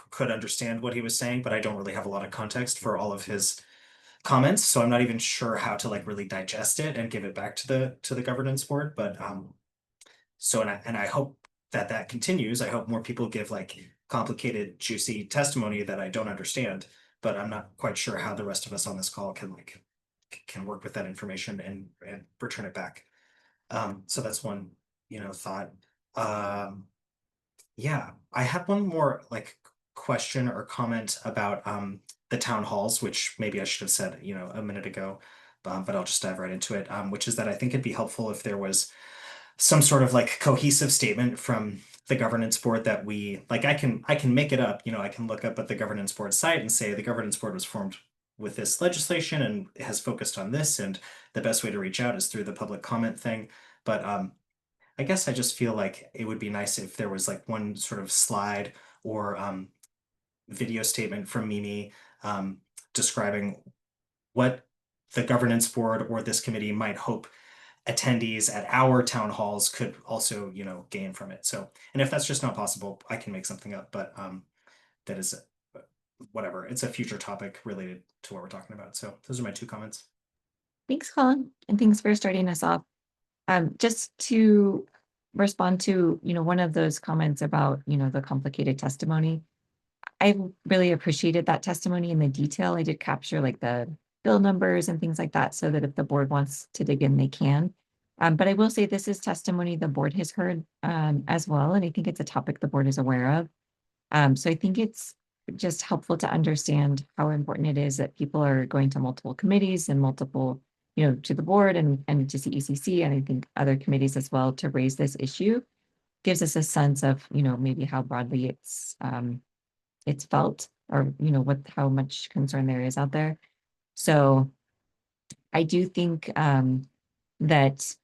Speaker 5: could understand what he was saying, but I don't really have a lot of context for all of his comments, so I'm not even sure how to like really digest it and give it back to the governance board. But so and I hope that continues. I hope more people give like complicated, juicy testimony that I don't understand, but I'm not quite sure how the rest of us on this call can work with that information and return it back. So that's one, thought. Yeah, I had one more like question or comment about the town halls, which maybe I should have said, a minute ago, but I'll just dive right into it. Which is that I think it'd be helpful if there was some sort of like cohesive statement from the governance board that we like. I can make it up, I can look up at the governance board site and say the governance board was formed with this legislation and has focused on this, and the best way to reach out is through the public comment thing. But I guess I just feel like it would be nice if there was like one sort of slide or video statement from Mimi describing what the governance board or this committee might hope attendees at our town halls could also, gain from it. So, and if that's just not possible, I can make something up, but that is whatever. It's a future topic related to what we're talking about. So those are my 2 comments.
Speaker 1: Thanks, Colin, and thanks for starting us off. Just to respond to, one of those comments about, the complicated testimony. I really appreciated that testimony in the detail. I did capture like the bill numbers and things like that so that if the board wants to dig in, they can. But I will say this is testimony the board has heard as well, and I think it's a topic the board is aware of. So I think it's just helpful to understand how important it is that people are going to multiple committees and multiple, to the board and to CECC, and I think other committees as well, to raise this issue. Gives us a sense of, maybe how broadly it's felt, or, how much concern there is out there. So I do think that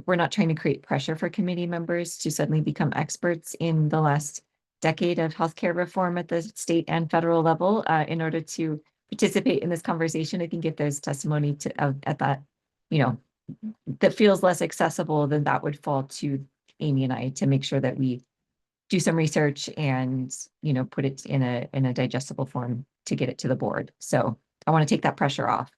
Speaker 1: we're not trying to create pressure for committee members to suddenly become experts in the last decade of healthcare reform at the state and federal level in order to participate in this conversation. I think if there's testimony at that, that feels less accessible, then that would fall to Amy and I to make sure that we do some research and, put it in a digestible form to get it to the board. So I want to take that pressure off.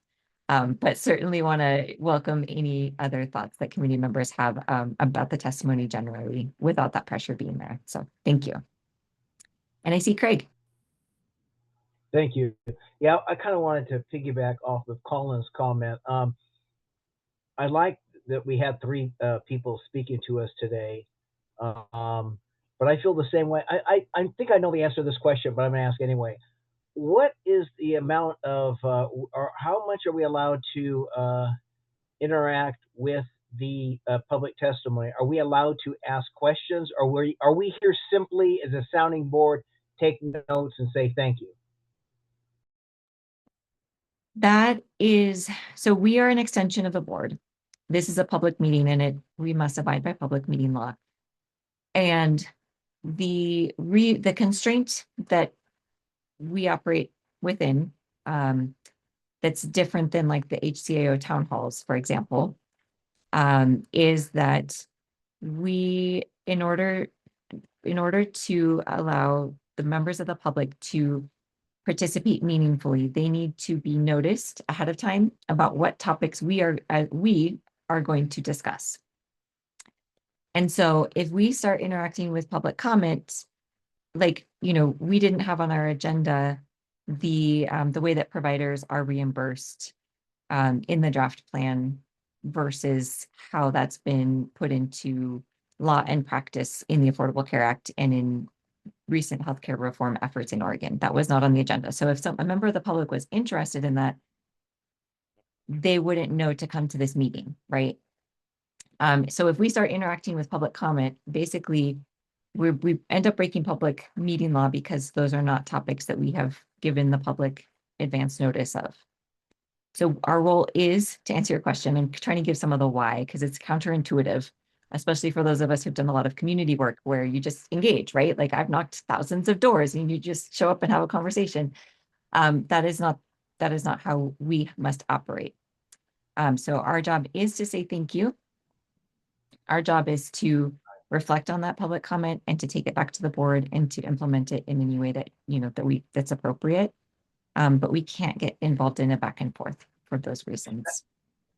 Speaker 1: But certainly want to welcome any other thoughts that community members have about the testimony generally without that pressure being there. So thank you. And I see Craig.
Speaker 9: Thank you. Yeah, I kind of wanted to piggyback off of Colin's comment. I like that we had 3 people speaking to us today. But I feel the same way. I think I know the answer to this question, but I'm going to ask anyway. What is the amount of, or how much are we allowed to interact with the public testimony? Are we allowed to ask questions, or are we here simply as a sounding board, taking notes and say thank you?
Speaker 1: That is, so we are an extension of the board. This is a public meeting, and we must abide by public meeting law. And the constraint that we operate within, that's different than like the HCAO town halls, for example, is that we, in order to allow the members of the public to participate meaningfully, they need to be noticed ahead of time about what topics we are going to discuss. And so if we start interacting with public comments, like, we didn't have on our agenda the way that providers are reimbursed in the draft plan versus how that's been put into law and practice in the Affordable Care Act and in recent healthcare reform efforts in Oregon. That was not on the agenda. So if a member of the public was interested in that, they wouldn't know to come to this meeting, right? So if we start interacting with public comment, basically we end up breaking public meeting law because those are not topics that we have given the public advance notice of. So our role is to answer your question and trying to give some of the why, because it's counterintuitive, especially for those of us who've done a lot of community work where you just engage, right? Like I've knocked thousands of doors and you just show up and have a conversation. That is not how we must operate. So our job is to say thank you. Our job is to reflect on that public comment and to take it back to the board and to implement it in any way that, that's appropriate. But we can't get involved in a back and forth for those reasons.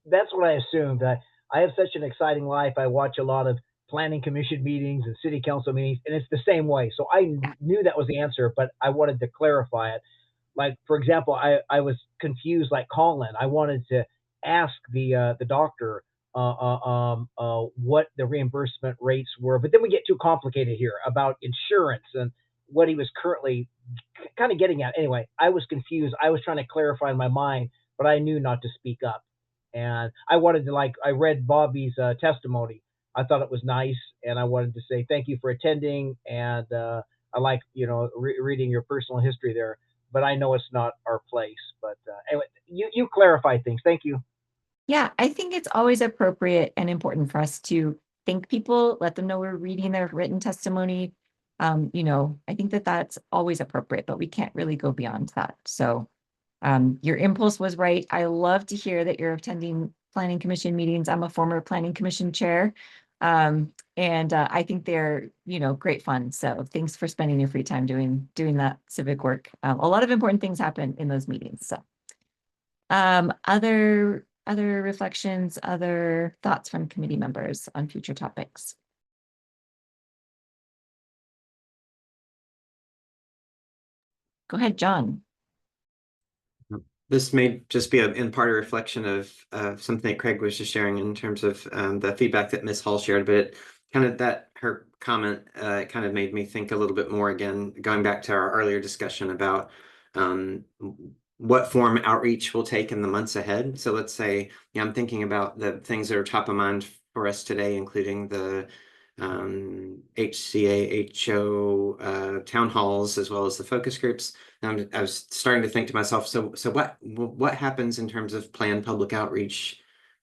Speaker 9: That's what I assumed. I have such an exciting life. I watch a lot of planning commission meetings and city council meetings, and it's the same way. So I knew that was the answer, but I wanted to clarify it. Like, for example, I was confused like Colin. I wanted to ask the doctor what the reimbursement rates were, but then we get too complicated here about insurance and what he was currently kind of getting at. Anyway, I was confused. I was trying to clarify in my mind, but I knew not to speak up. And I wanted to, I read Bobby's testimony. I thought it was nice, and I wanted to say thank you for attending. And I like, reading your personal history there, but I know it's not our place. But anyway, you clarified things. Thank you.
Speaker 1: Yeah, I think it's always appropriate and important for us to thank people, let them know we're reading their written testimony. I think that that's always appropriate, but we can't really go beyond that. So your impulse was right. I love to hear that you're attending planning commission meetings. I'm a former planning commission chair. And I think they're, great fun. So thanks for spending your free time doing that civic work. A lot of important things happen in those meetings. So other reflections, other thoughts from committee members on future topics? Go ahead, John.
Speaker 4: This may just be in part a reflection of something that Craig was just sharing in terms of the feedback that Ms. Hall shared, but her comment kind of made me think a little bit more again, going back to our earlier discussion about what form outreach will take in the months ahead. So let's say, I'm thinking about the things that are top of mind for us today, including the HCA, HO town halls, as well as the focus groups. And I was starting to think to myself, so what happens in terms of planned public outreach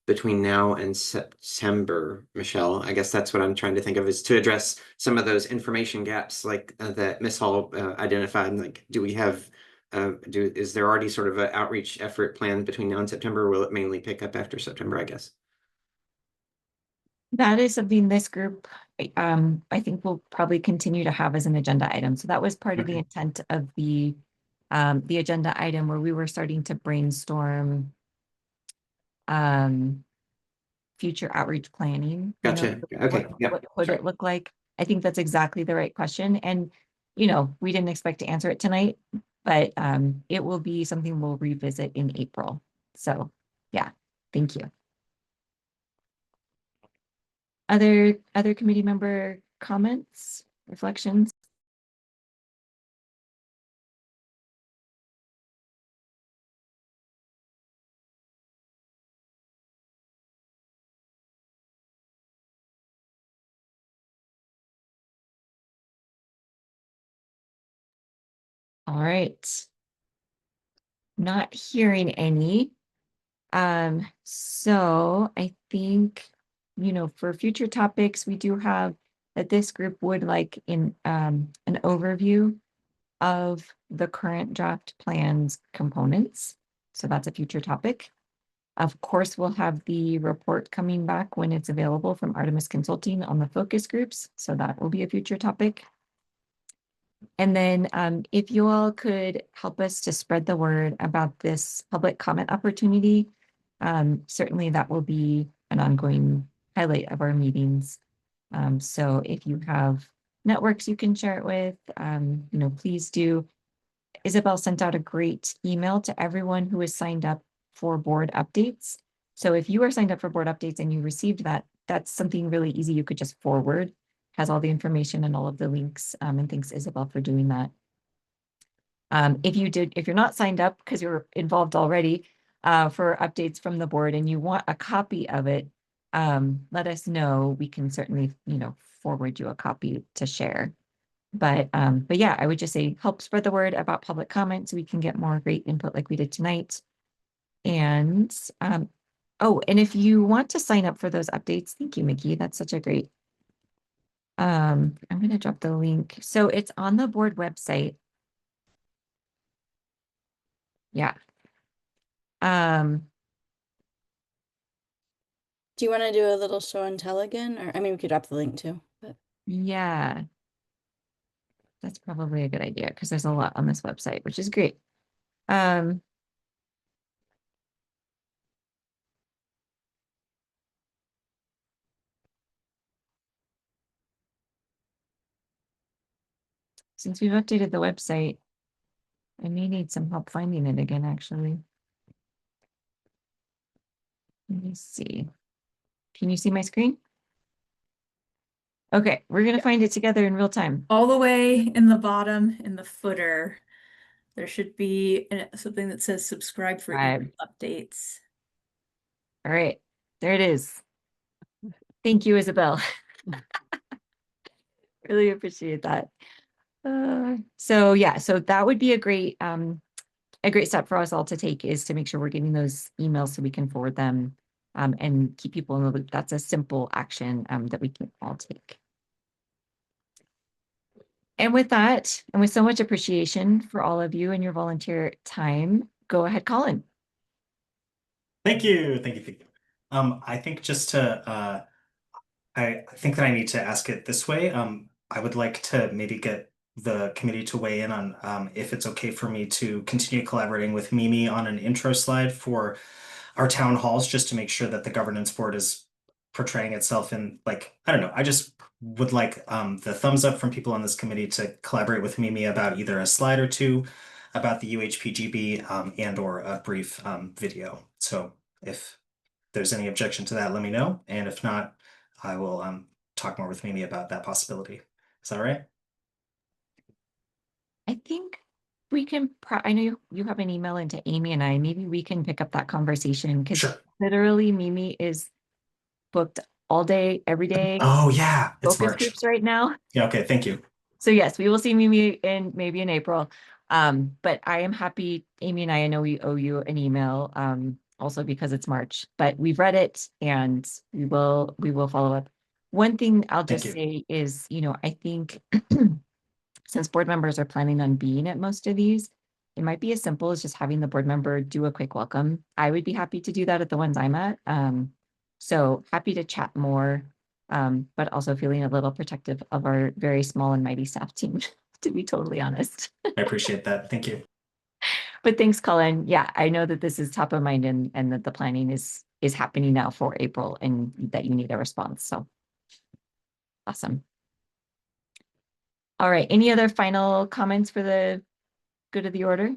Speaker 4: between now and September, Michelle? I guess that's what I'm trying to think of, is to address some of those information gaps like that Ms. Hall identified. Like, do we have is there already sort of an outreach effort planned between now and September, or will it mainly pick up after September, I guess?
Speaker 1: That is something this group, I think, will probably continue to have as an agenda item. So that was part of the intent of the agenda item, where we were starting to brainstorm future outreach planning.
Speaker 4: Gotcha. Okay.
Speaker 1: What would it look like? I think that's exactly the right question. And, we didn't expect to answer it tonight, but it will be something we'll revisit in April. So yeah, thank you. Other committee member comments, reflections? All right. Not hearing any. So I think, for future topics, we do have that this group would like in an overview of the current draft plans components. So that's a future topic. Of course, we'll have the report coming back when it's available from Artemis Consulting on the focus groups. So that will be a future topic. And then if you all could help us to spread the word about this public comment opportunity, certainly that will be an ongoing highlight of our meetings. So if you have networks you can share it with, please do. Isabel sent out a great email to everyone who is signed up for board updates. So if you are signed up for board updates and you received that, that's something really easy you could just forward. Has all the information and all of the links. And thanks, Isabel, for doing that. If you're not signed up because you're involved already for updates from the board and you want a copy of it, let us know. We can certainly, forward you a copy to share. But yeah, I would just say help spread the word about public comment so we can get more great input like we did tonight. And and if you want to sign up for those updates, thank you, Mickey. That's such a great. I'm going to drop the link. So it's on the board website. Yeah.
Speaker 3: Do you want to do a little show and tell again? Or I mean, we could drop the link too. But
Speaker 1: Yeah. That's probably a good idea because there's a lot on this website, which is great. Since we've updated the website, I may need some help finding it again, actually. Let me see. Can you see my screen? Okay, we're going to find it together in real time.
Speaker 2: All the way in the bottom, in the footer, there should be something that says subscribe for email updates.
Speaker 1: All right, there it is. Thank you, Isabel. Really appreciate that. So yeah, so that would be a great step for us all to take, is to make sure we're getting those emails so we can forward them and keep people in the loop. That's a simple action that we can all take. And with that, and with so much appreciation for all of you and your volunteer time, go ahead, Colin.
Speaker 5: Thank you. Thank you. I think just to, I think that I need to ask it this way. I would like to maybe get the committee to weigh in on if it's okay for me to continue collaborating with Mimi on an intro slide for our town halls, just to make sure that the governance board is portraying itself in, like, I don't know, I just would like the thumbs up from people on this committee to collaborate with Mimi about either a slide or two about the UHPGB and or a brief video. So if there's any objection to that, let me know. And if not, I will talk more with Mimi about that possibility. Is that all right?
Speaker 1: I think we can, I know you have an email into Amy and I, maybe we can pick up that conversation because literally Mimi is booked all day, every day.
Speaker 5: Oh yeah, it's
Speaker 1: focus
Speaker 5: March.
Speaker 1: groups right now.
Speaker 5: Yeah, okay, thank you.
Speaker 1: So yes, we will see Mimi maybe in April. But I am happy, Amy and I know we owe you an email also because it's March, but we've read it and we will follow up. One thing I'll just say is, I think since board members are planning on being at most of these, it might be as simple as just having the board member do a quick welcome. I would be happy to do that at the ones I'm at. So happy to chat more, but also feeling a little protective of our very small and mighty staff team, to be totally honest.
Speaker 5: I appreciate that. Thank you.
Speaker 1: But thanks, Colin. Yeah, I know that this is top of mind and that the planning is happening now for April and that you need a response. So awesome. All right, any other final comments for the good of the order?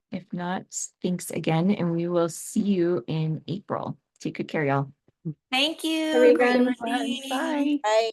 Speaker 1: If not, thanks again, and we will see you in April. Take good care, y'all.
Speaker 7: Thank you.
Speaker 3: everyone,
Speaker 7: Great.
Speaker 1: Bye.
Speaker 3: bye.